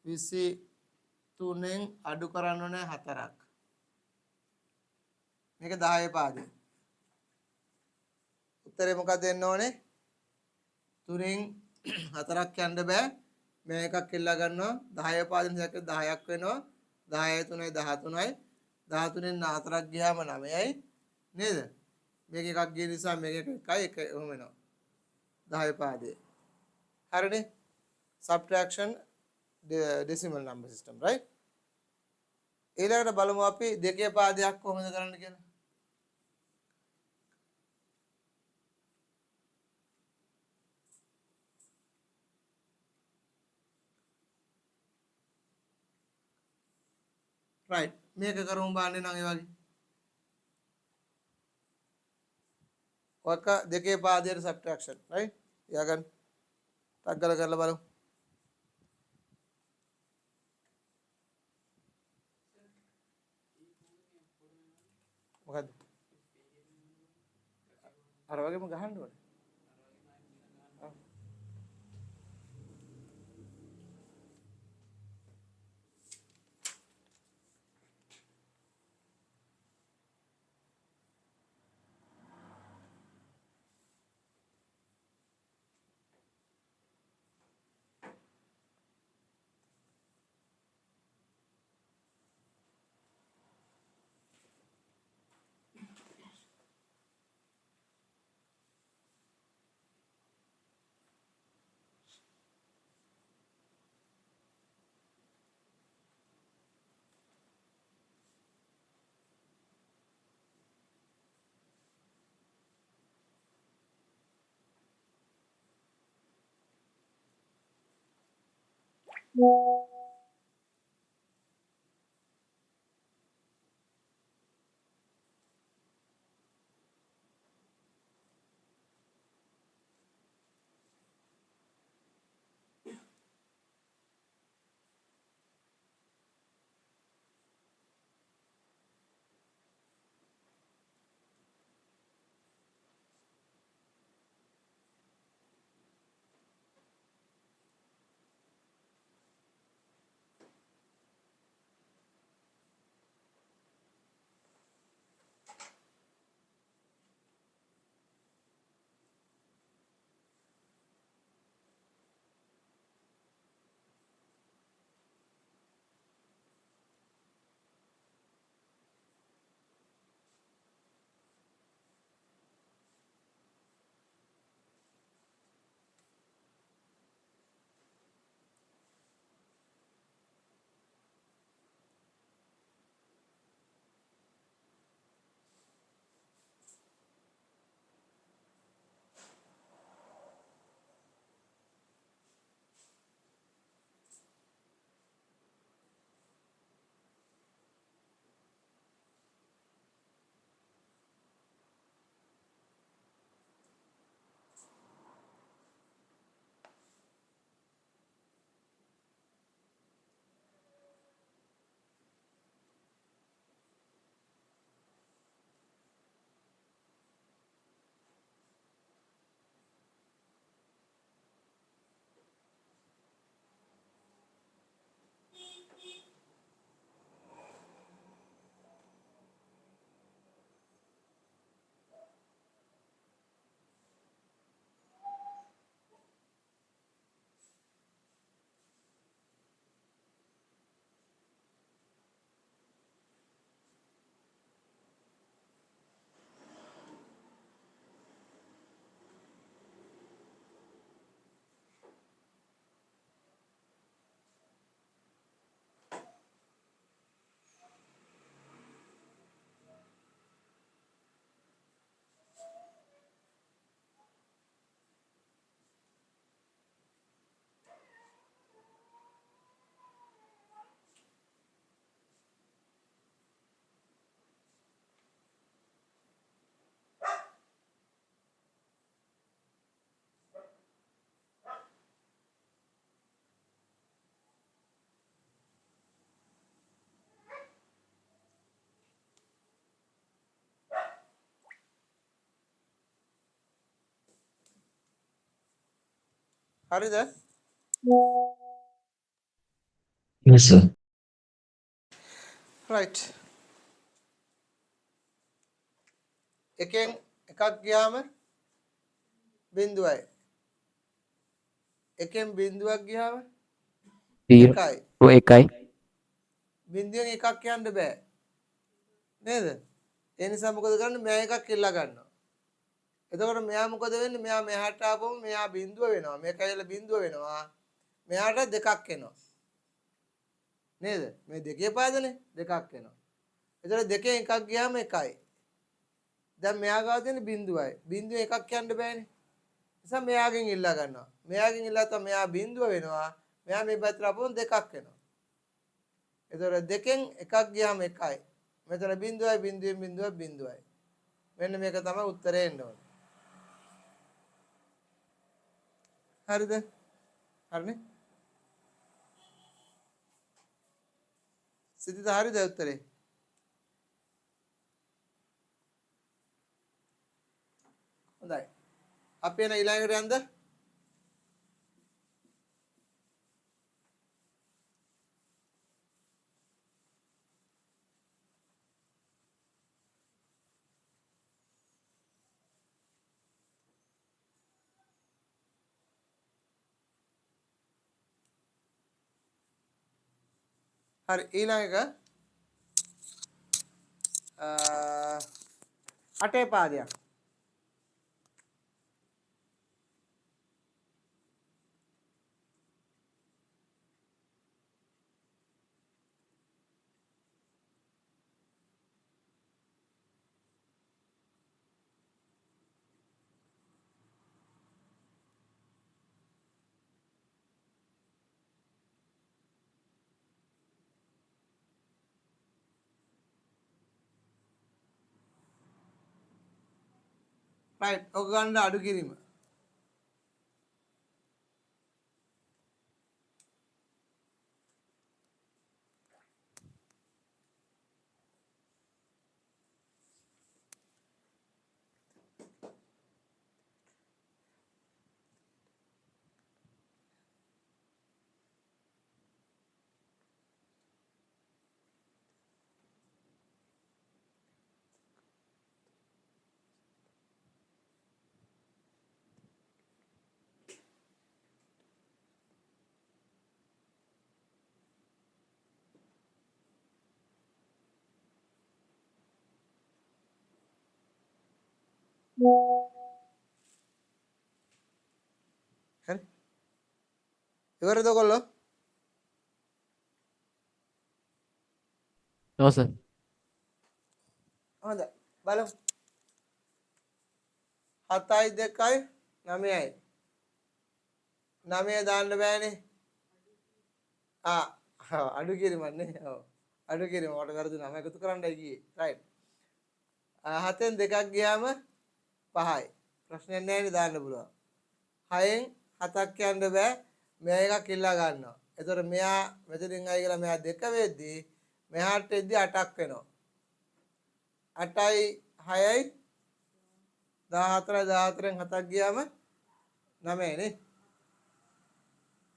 23න් අඩු කරන්න ඕනේ 4ක්. මේක 10 පාදේ. උත්තරේ මොකක්ද දෙන්න ඕනේ? 3න් 4ක් යන්න බෑ. මේකක් එල්ලා ගන්නවා 10 පාදෙන් දැක්ක 10ක් වෙනවා. 10යි 3යි 13යි. 13න් 4ක් ගියාම 9යි නේද? මේක එකක් ගිය නිසා මේක එකයි එක එහෙම වෙනවා. 10 පාදේ. හරිනේ? Subtraction decimal number system, right? ඊළඟට බලමු අපි දෙකේ පාදයක් කොහොමද කරන්න කියලා. right. මේක කරමු බලන්න නම් ඒ වගේ. ඔක දෙකේ පාදයට subtraction, right? යාගන්න. ටග්ගල කරලා බලමු. මොකද්ද? අර වගේම ගහන්න ඕනේ. හරිද? Yes, sir. right. එකෙන් එකක් ගියාම බිඳුවයි. එකෙන් බිඳුවක් ගියාම 0 එකයි. එකයි. බිඳුවෙන් එකක් යන්න බෑ. නේද? ඒ නිසා මොකද කරන්නේ? මෙයා එකක් ඉල්ලා ගන්නවා. එතකොට මෙයා මොකද වෙන්නේ? මෙයා මෙහාට ආපුවම මෙයා බිඳුව වෙනවා. මේක ඇවිල්ලා බිඳුව වෙනවා. මෙයාට දෙකක් එනවා. නේද? මේ දෙකේ පාදනේ දෙකක් එනවා. එතකොට දෙකෙන් එකක් ගියාම එකයි. දැන් මෙයා ගාව තියෙන බිඳුවයි. බිඳුවෙන් එකක් යන්න බෑනේ. නිසා මෙයාගෙන් ඉල්ලා ගන්නවා. මෙයාගෙන් ඉල්ලා තමයි මෙයා බිඳුව වෙනවා. මෙයා මේ පැත්තට ආපුවම දෙකක් එනවා. එතකොට දෙකෙන් එකක් ගියාම එකයි. මෙතන බිඳුවයි බිඳුවෙන් බිඳුවයි බිඳුවයි. මෙන්න මේක තමයි උත්තරේ එන්න ඕනේ. හරිද? හරිනේ? සිතිත හරිද උත්තරේ? හොඳයි. අපි එන ඊළඟට යන්ද? හරි ඊළඟ එක අටේ පාදයක්. right ඔක ගන්න අඩු කිරීම. හරි. ඉවරද ඔයගොල්ලෝ? No sir. හොඳයි. බලමු. 7යි 2යි 9යි. 9 දාන්න බෑනේ. අඩු කිරීමක් නේ. ඔව්. අඩු කිරීම මට වැරදි 9 එකතු කරන්නයි ගියේ. right. 7ෙන් දෙකක් ගියාම 5යි. ප්‍රශ්නයක් නැහැ නේ දාන්න පුළුවන්. 6ෙන් 7ක් යන්න බෑ. මෙයා එකක් ඉල්ලා ගන්නවා. එතකොට මෙයා මෙතනින් ආයි කියලා මෙයා 2 වෙද්දී මෙහාට එද්දී 8ක් වෙනවා. 8යි 6යි 14යි 14න් 7ක් ගියාම 9යි නේ.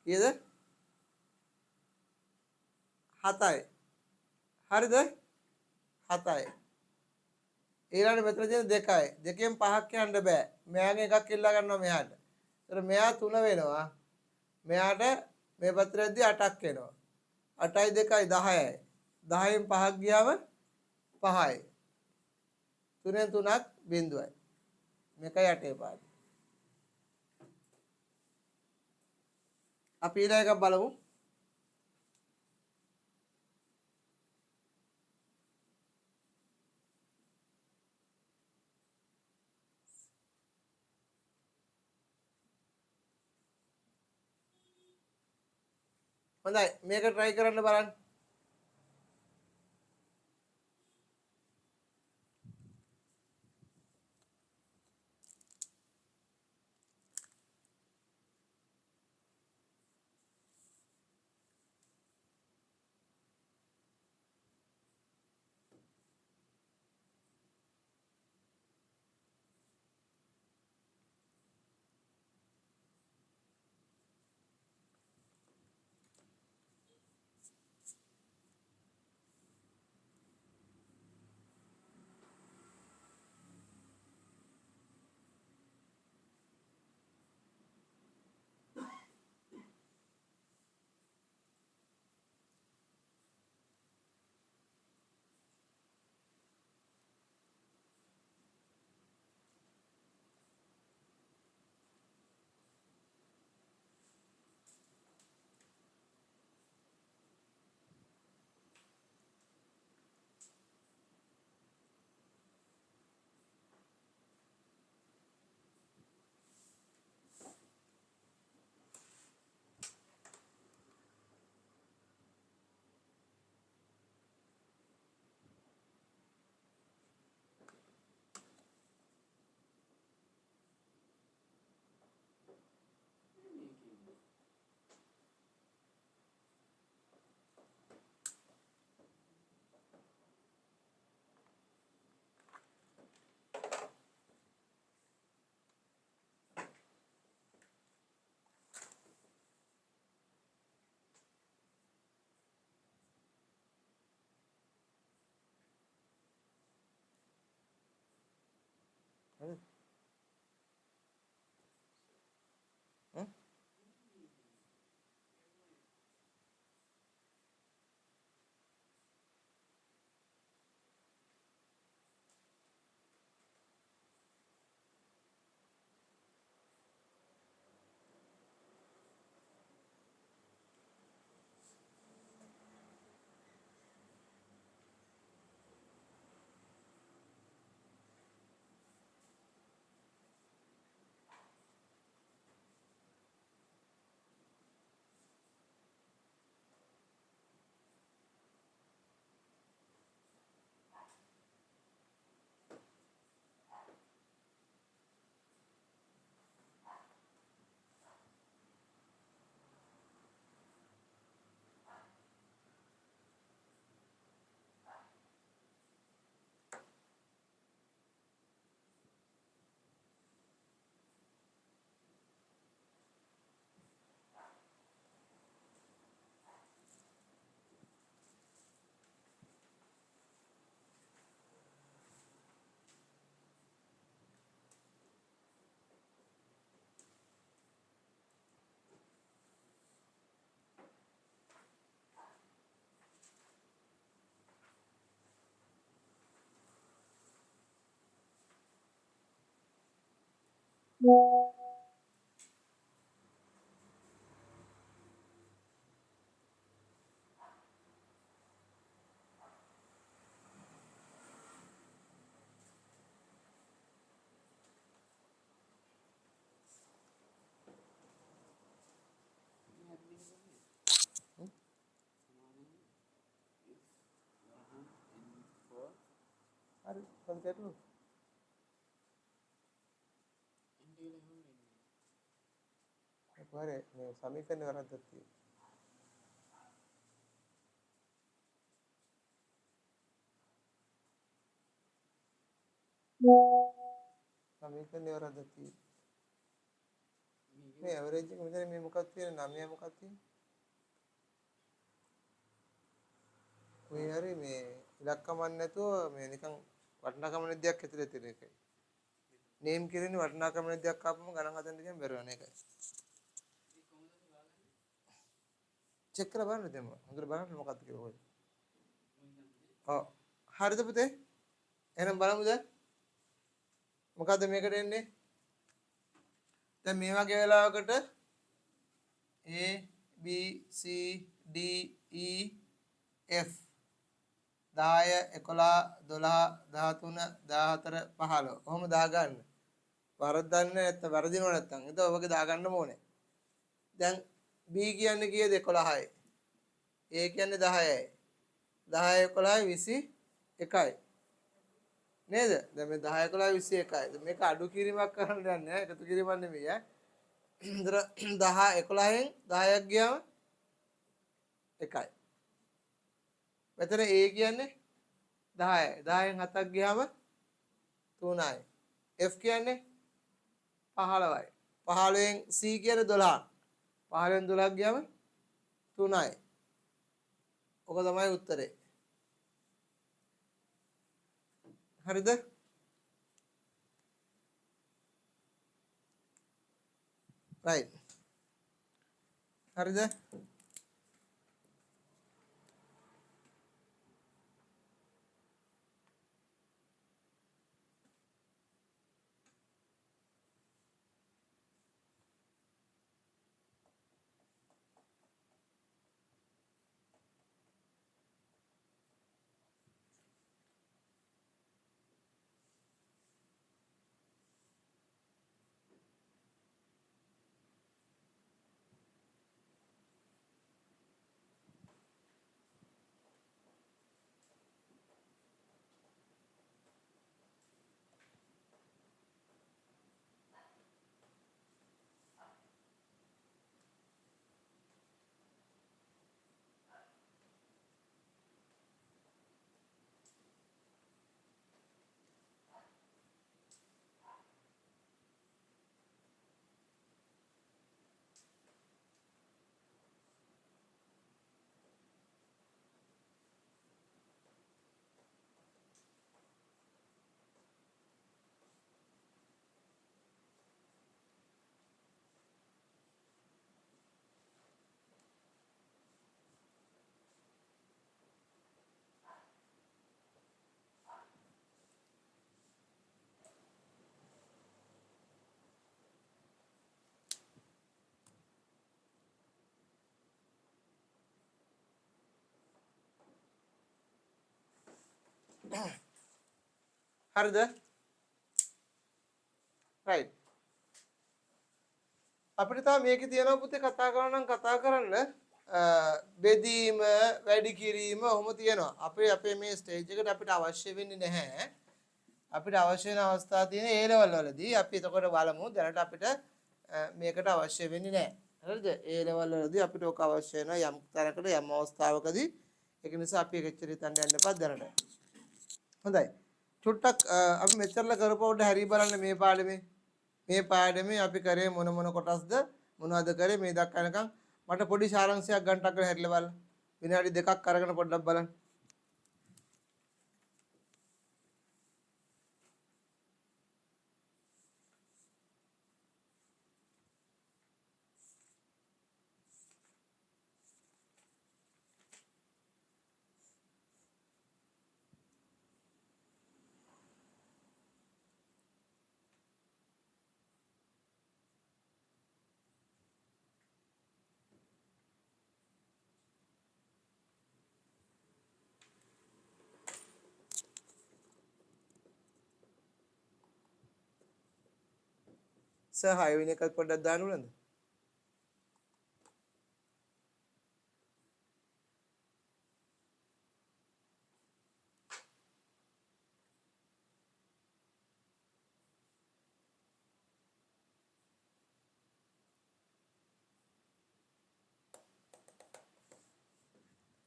කීයද? 7යි. හරිද? 7යි. ඊළඟ මෙතන තියෙන 2යි. 2කින් 5ක් යන්න බෑ. මෙයාගෙන් එකක් ඉල්ලා ගන්නවා මෙහාට. ඒතර මෙයා 3 වෙනවා. මෙයාට මේ පත්‍රයේදී 8ක් එනවා. 8යි 2යි 10යි. 10න් 5ක් ගියාම 5යි. 3ෙන් 3ක් බිඳුවයි. මේකයි අටේ පාඩේ. අපි ඊළඟ එක බලමු. හොඳයි මේක try කරන්න බලන්න. හරි මොකද ගැටලුව? කොහරේ මේ සමීකරණ වරද්දක් තියෙනවා. සමීකරණ වරද්දක් තියෙනවා. මේ ඇවරේජ් එක මෙතන මේ මොකක්ද තියෙන්නේ 9 මොකක්ද තියෙන්නේ? මේ හරි මේ ඉලක්කමක් නැතුව මේ නිකන් වටිනාකම නිදියක් ඇතුලේ තියෙන එකයි. නේම් කිරීමේ වටිනාකම නිදියක් ආපම ගණන් හදන්න කියන්න බැරුව නේ ඒකයි. චෙක් කරලා බලන්න දෙන්න. හොඳට බලන්න මොකක්ද කියලා ඔය. ඔව්. හරිද පුතේ? එහෙනම් බලමු දැන්. මොකද්ද මේකට එන්නේ? දැන් මේ වගේ වෙලාවකට A B C D E F 10 11 12 13 14 කොහොම දාගන්න? වරද්දන්නේ නැත්නම් වරදිනව නැත්නම් ඒක ඔයගේ දාගන්න ඕනේ. දැන් B කියන්නේ කීයද 11යි. A කියන්නේ 10යි. 10 11 21යි. නේද? දැන් මේ 10 11 21යි. මේක අඩු කිරීමක් කරන්න යන්නේ නැහැ. එකතු කිරීමක් නෙමෙයි ඈ. ඉතර 10 11න් 10ක් ගියාම 1යි. මෙතන A කියන්නේ 10යි. 10න් 7ක් ගියාම 3යි. F කියන්නේ 15යි. 15න් C කියන්නේ 12. 15න් 12ක් ගියාම 3යි. ඔක තමයි උත්තරේ. හරිද? right. හරිද? හරිද? right. අපිට තාම මේකේ තියෙනවා පුතේ කතා කරනවා නම් කතා කරන්න බෙදීම වැඩි කිරීම ඔහොම තියෙනවා. අපේ මේ ස්ටේජ් එකට අපිට අවශ්‍ය වෙන්නේ නැහැ. අපිට අවශ්‍ය වෙන අවස්ථා තියෙන A level වලදී අපි එතකොට බලමු දැනට අපිට මේකට අවශ්‍ය වෙන්නේ නැහැ. හරිද? A level වලදී අපිට ඔක අවශ්‍ය වෙනවා යම් තරකට යම් අවස්ථාවකදී. ඒක නිසා අපි එච්චර හිතන්න යන්න එපා දැනට. හොඳයි. චුට්ටක් අපි මෙච්චරලා කරපුවට හැරි බලන්න මේ පාඩමේ අපි කරේ මොන කොටස්ද මොනවද කරේ මේ දක්වනකම් මට පොඩි සාරාංශයක් ගන්නටක් කරලා හැරිලා බලන්න. විනාඩි 2ක් අරගෙන පොඩ්ඩක් බලන්න. සර් 6 වෙනි එකත් පොඩ්ඩක් දාන්න උනද?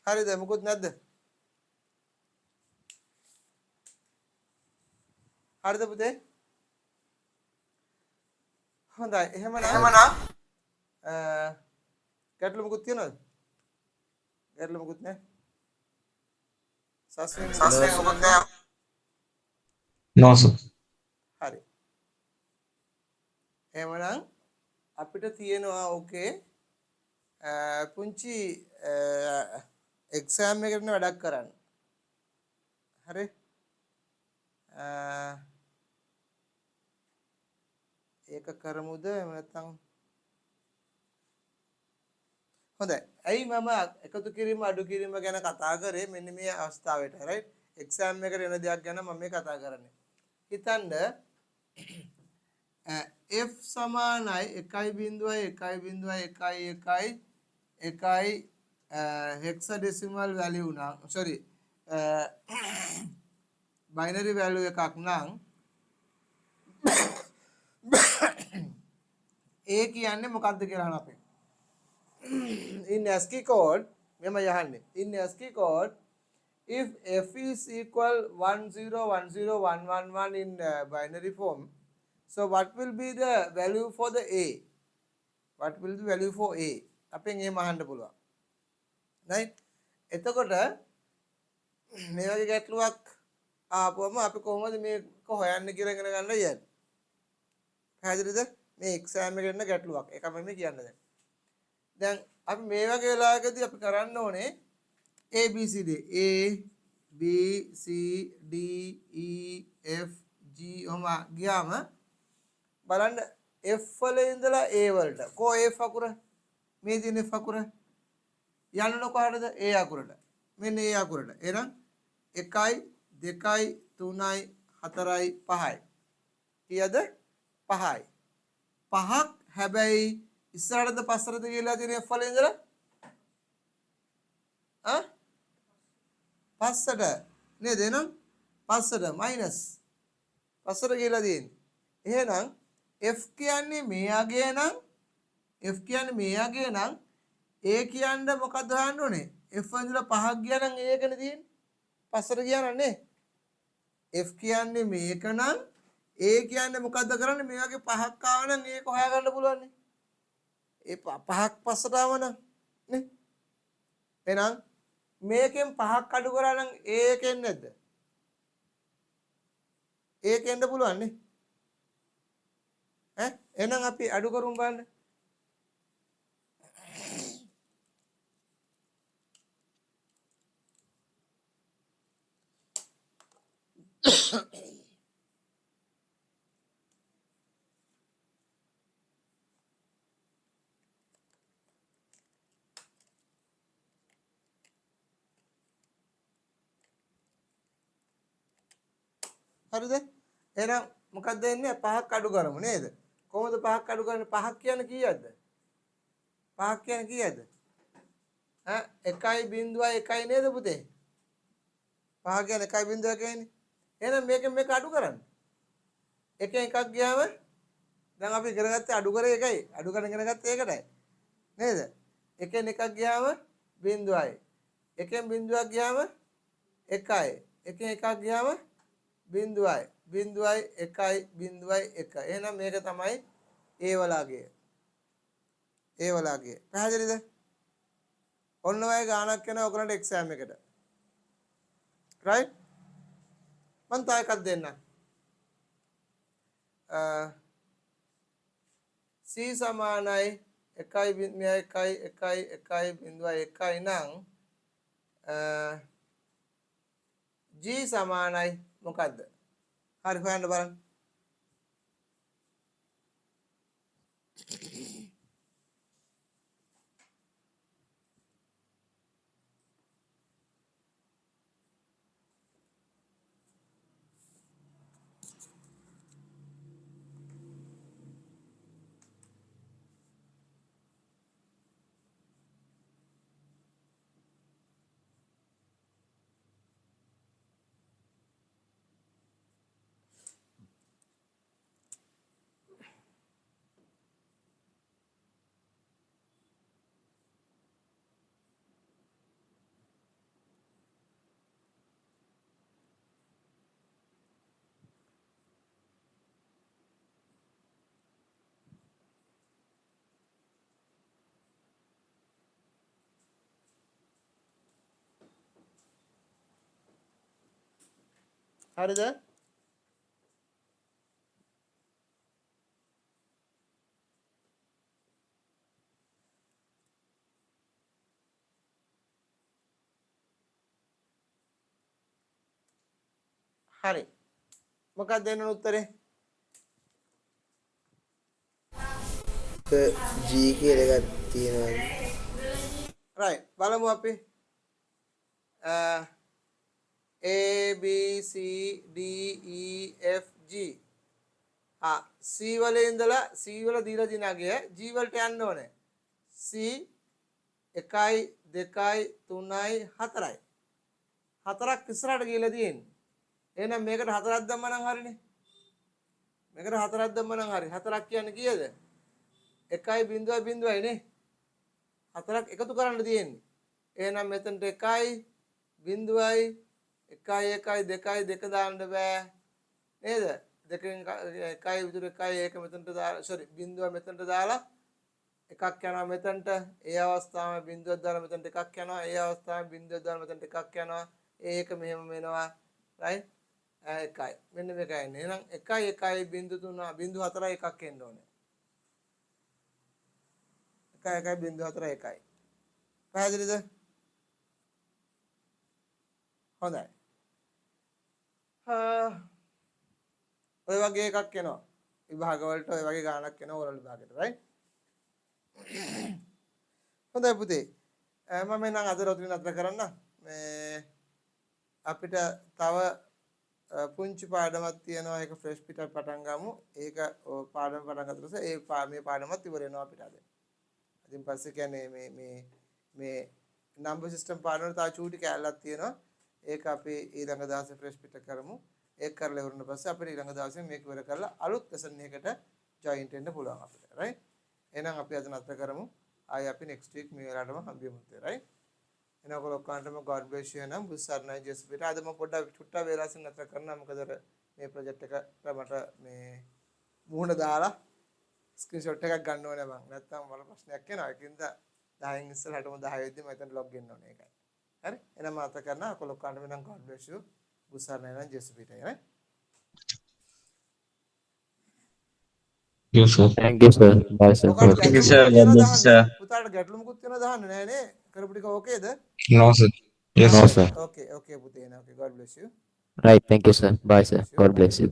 හරිද? මොකුත් නැද්ද? හරිද පුතේ? හොඳයි. එහෙමනම් ගැටලු මොකුත් තියනවද? ගැටලු මොකුත් නැහැ. සස්පෙන්ස් මොකුත් නැහැ. No, sir. හරි. එහෙමනම් අපිට තියෙනවා ඕකේ පුංචි එක්සෑම් එකකට වැඩක් කරන්න. හරි? ඒක කරමුද එහෙම නැත්නම් හොඳයි. ඇයි මම එකතු කිරීම අඩු කිරීම ගැන කතා කරේ මෙන්න මේ අවස්ථාවට right? එක්සෑම් එකට එන දෙයක් ගැන මම මේ කතා කරන්නේ. හිතන්න f සමානයි 1.1.1.1 hexadecimal value නම් sorry binary value එකක් නම් a කියන්නේ මොකක්ද කියලා අහන අපේ in ASCII code මෙම යහන්නේ in ASCII code if f is equal 1010111 in binary form, so what will be the value for the a? What will be the value for a? අපෙන් එහෙම අහන්න පුළුවන්. right? එතකොට මේ වගේ ගැටලුවක් ආපුවම අපි කොහොමද මේක හොයන්නේ කියලා ඉගෙන ගන්න යන්නේ. පැහැදිලිද? මේ එක්සෑම් එකේ ඉන්න ගැටලුවක්. ඒක මම කියන්නේ දැන් අපි මේ වගේ වෙලාවකදී අපි කරන්න ඕනේ ABCD A B C D E F G ඔහම ගියාම බලන්න F වල ඉඳලා A වලට කො F අකුර මේ තියෙන F අකුර යන්න කොහටද A අකුරට මෙන්න A අකුරට එහෙනම් 1යි 2යි 3යි 4යි 5යි කීයද 5යි 5ක් හැබැයි ඉස්සරහටද පස්සටද කියලා තියෙන F වල ඉඳලා පස්සට නේද එහෙනම් පස්සට මයිනස් පස්සට කියලා තියෙන්නේ එහෙනම් F කියන්නේ මෙයාගේ නම් F කියන්නේ මෙයාගේ නම් A කියන්නේ මොකක්ද හොයන්න ඕනේ F වල 5ක් ගියා නම් A එකනේ තියෙන්නේ පස්සට ගියා නම් නේ F කියන්නේ මේක නම් A කියන්නේ මොකද්ද කරන්නේ මේ වගේ 5ක් ආව නම් ඒක හොයාගන්න පුළුවන් නේ ඒ 5ක් පස්සට ආව නම් නේ එහෙනම් මේකෙන් 5ක් අඩු කරා නම් ඒකෙන් නැද්ද ඒකෙන්ද පුළුවන් නේ ඈ එහෙනම් අපි අඩු කරුම් බලන්න හරිද එහෙනම් මොකක්ද වෙන්නේ 5ක් අඩු කරමු නේද කොහොමද 5ක් අඩු කරන්නේ 5ක් කියන්නේ කීයක්ද 5ක් කියන්නේ කීයක්ද ඈ 1.1 නේද පුතේ 5 කියන්නේ 1.1 නේ එහෙනම් මේකෙන් මේක අඩු කරන්න එකෙන් එකක් ගියාම දැන් අපි ඉගෙන ගත්තේ අඩු කරේ එකයි අඩු කරගෙන ඉගෙන ගත්තේ ඒකටයි නේද එකෙන් එකක් ගියාම බිඳුවයි එකෙන් බිඳුවක් ගියාම එකයි එකෙන් එකක් ගියාම බිඳුවයි බිඳුවයි එකයි බිඳුවයි එක එහෙනම් මේක තමයි A වලාගේ පැහැදිලිද ඔන්න ඔය ගානක් යනවා ඔයගලන්ට එක්සෑම් එකට right මම තව එකක් දෙන්නම් C සමානයි 1.1.1.1 නම් G සමානයි මොකද්ද හරි හොයන්න බලන්න හරිද? හරි. මොකක්ද දෙන්න උත්තරේ? G කියලා එකක් තියෙනවා. right බලමු අපි A B C D E F G C වල ඉඳලා C වල දීලා දින අගය G වලට යන්න ඕනේ. C 1යි 2යි 3යි 4යි. 4ක් ඉස්සරහට ගිහලා තියෙන්නේ. එහෙනම් මේකට 4ක් දැම්ම නම් හරිනේ. මේකට 4ක් දැම්ම නම් හරි. 4ක් කියන්නේ කීයද? 1.0.0යි නේ. 4ක් එකතු කරන්න තියෙන්නේ. එහෙනම් මෙතනට 1යි 0යි 1යි 1යි 2යි 2 දාන්න බෑ. නේද? දෙකෙන් 1යි විතර 1යි ඒක මෙතනට දාලා sorry 0 මෙතනට දාලා එකක් යනවා මෙතනට. ඒ අවස්ථාවේ 0ක් දාලා මෙතනට එකක් යනවා. ඒ අවස්ථාවේ 0ක් දාලා මෙතනට එකක් යනවා. ඒක මෙහෙම වෙනවා. right? එකයි. මෙන්න මේකයි එන්නේ. එහෙනම් 1යි 1යි 0.3 0.4යි එකක් එන්න ඕනේ. 1යි 1යි 0.4යි එකයි. පැහැදිලිද? හොඳයි. ඔය වගේ එකක් එනවා. විභාග වලට ඔය වගේ ගාණක් එනවා ඕරල් විභාගෙට right? හොඳයි පුතේ. මම නම් අද රොටින් අතර කරන්න. මේ අපිට තව පුංචි පාඩමක් තියෙනවා. ඒක ෆ්‍රෙෂ් පිටට පටන් ගමු. ඒක පාඩම පටන් ගන්නකොට ඒ මේ පාඩමත් ඉවර වෙනවා අපිට අද. ඉතින් පස්සේ කියන්නේ මේ නම්බර් සිස්ටම් පාඩම තව චූටි කැලලක් තියෙනවා. ඒක අපි ඊළඟ දවසේ ෆ්‍රෙෂ් පිට කරමු. ඒක කරලා ඉවරන පස්සේ අපිට ඊළඟ දවසේ මේක ඉවර කරලා අලුත් ලෙසන් එකකට ජොයින්ට් වෙන්න පුළුවන් අපිට. right? එහෙනම් අපි අද නතර කරමු. ආයි අපි next week මේ වෙලාවටම හම්බෙමු. right? එහෙනම් ඔයගොල්ලන්ටම God bless you නම් බුස්සර්ණයි ජෙස්පිට. අද මම පොඩ්ඩක් චුට්ටා වේලාසින් නතර කරනවා. මොකද මේ ප්‍රොජෙක්ට් එකට මට මේ මුහුණ දාලා ස්ක්‍රීන්ෂොට් එකක් ගන්න ඕනේ මං. නැත්තම් වල ප්‍රශ්නයක් එනවා. ඒකින්ද 10න් ඉස්සරහටම 10 වෙද්දි මම එතන ලොග් වෙන්න ඕනේ ඒකයි. හරි? එහෙනම් මම අත කරනවා. ඔයගොල්ලන්ටම නම් God bless you. බුස්සර්ණයි නම් ජෙස්පිට. right? you sir. Thank you, sir. Bye, sir. ඔකට Thank you, sir. God bless you, sir. පුතාට ගැටලුමකුත් තියෙනවා දාන්න නෑනේ. කරපු ටික ඕකේද? No sir. Yes No, sir. sir. Okay, okay පුතේ. Okay, God bless you. Right. Thank you, sir. Bye, sir. God bless you.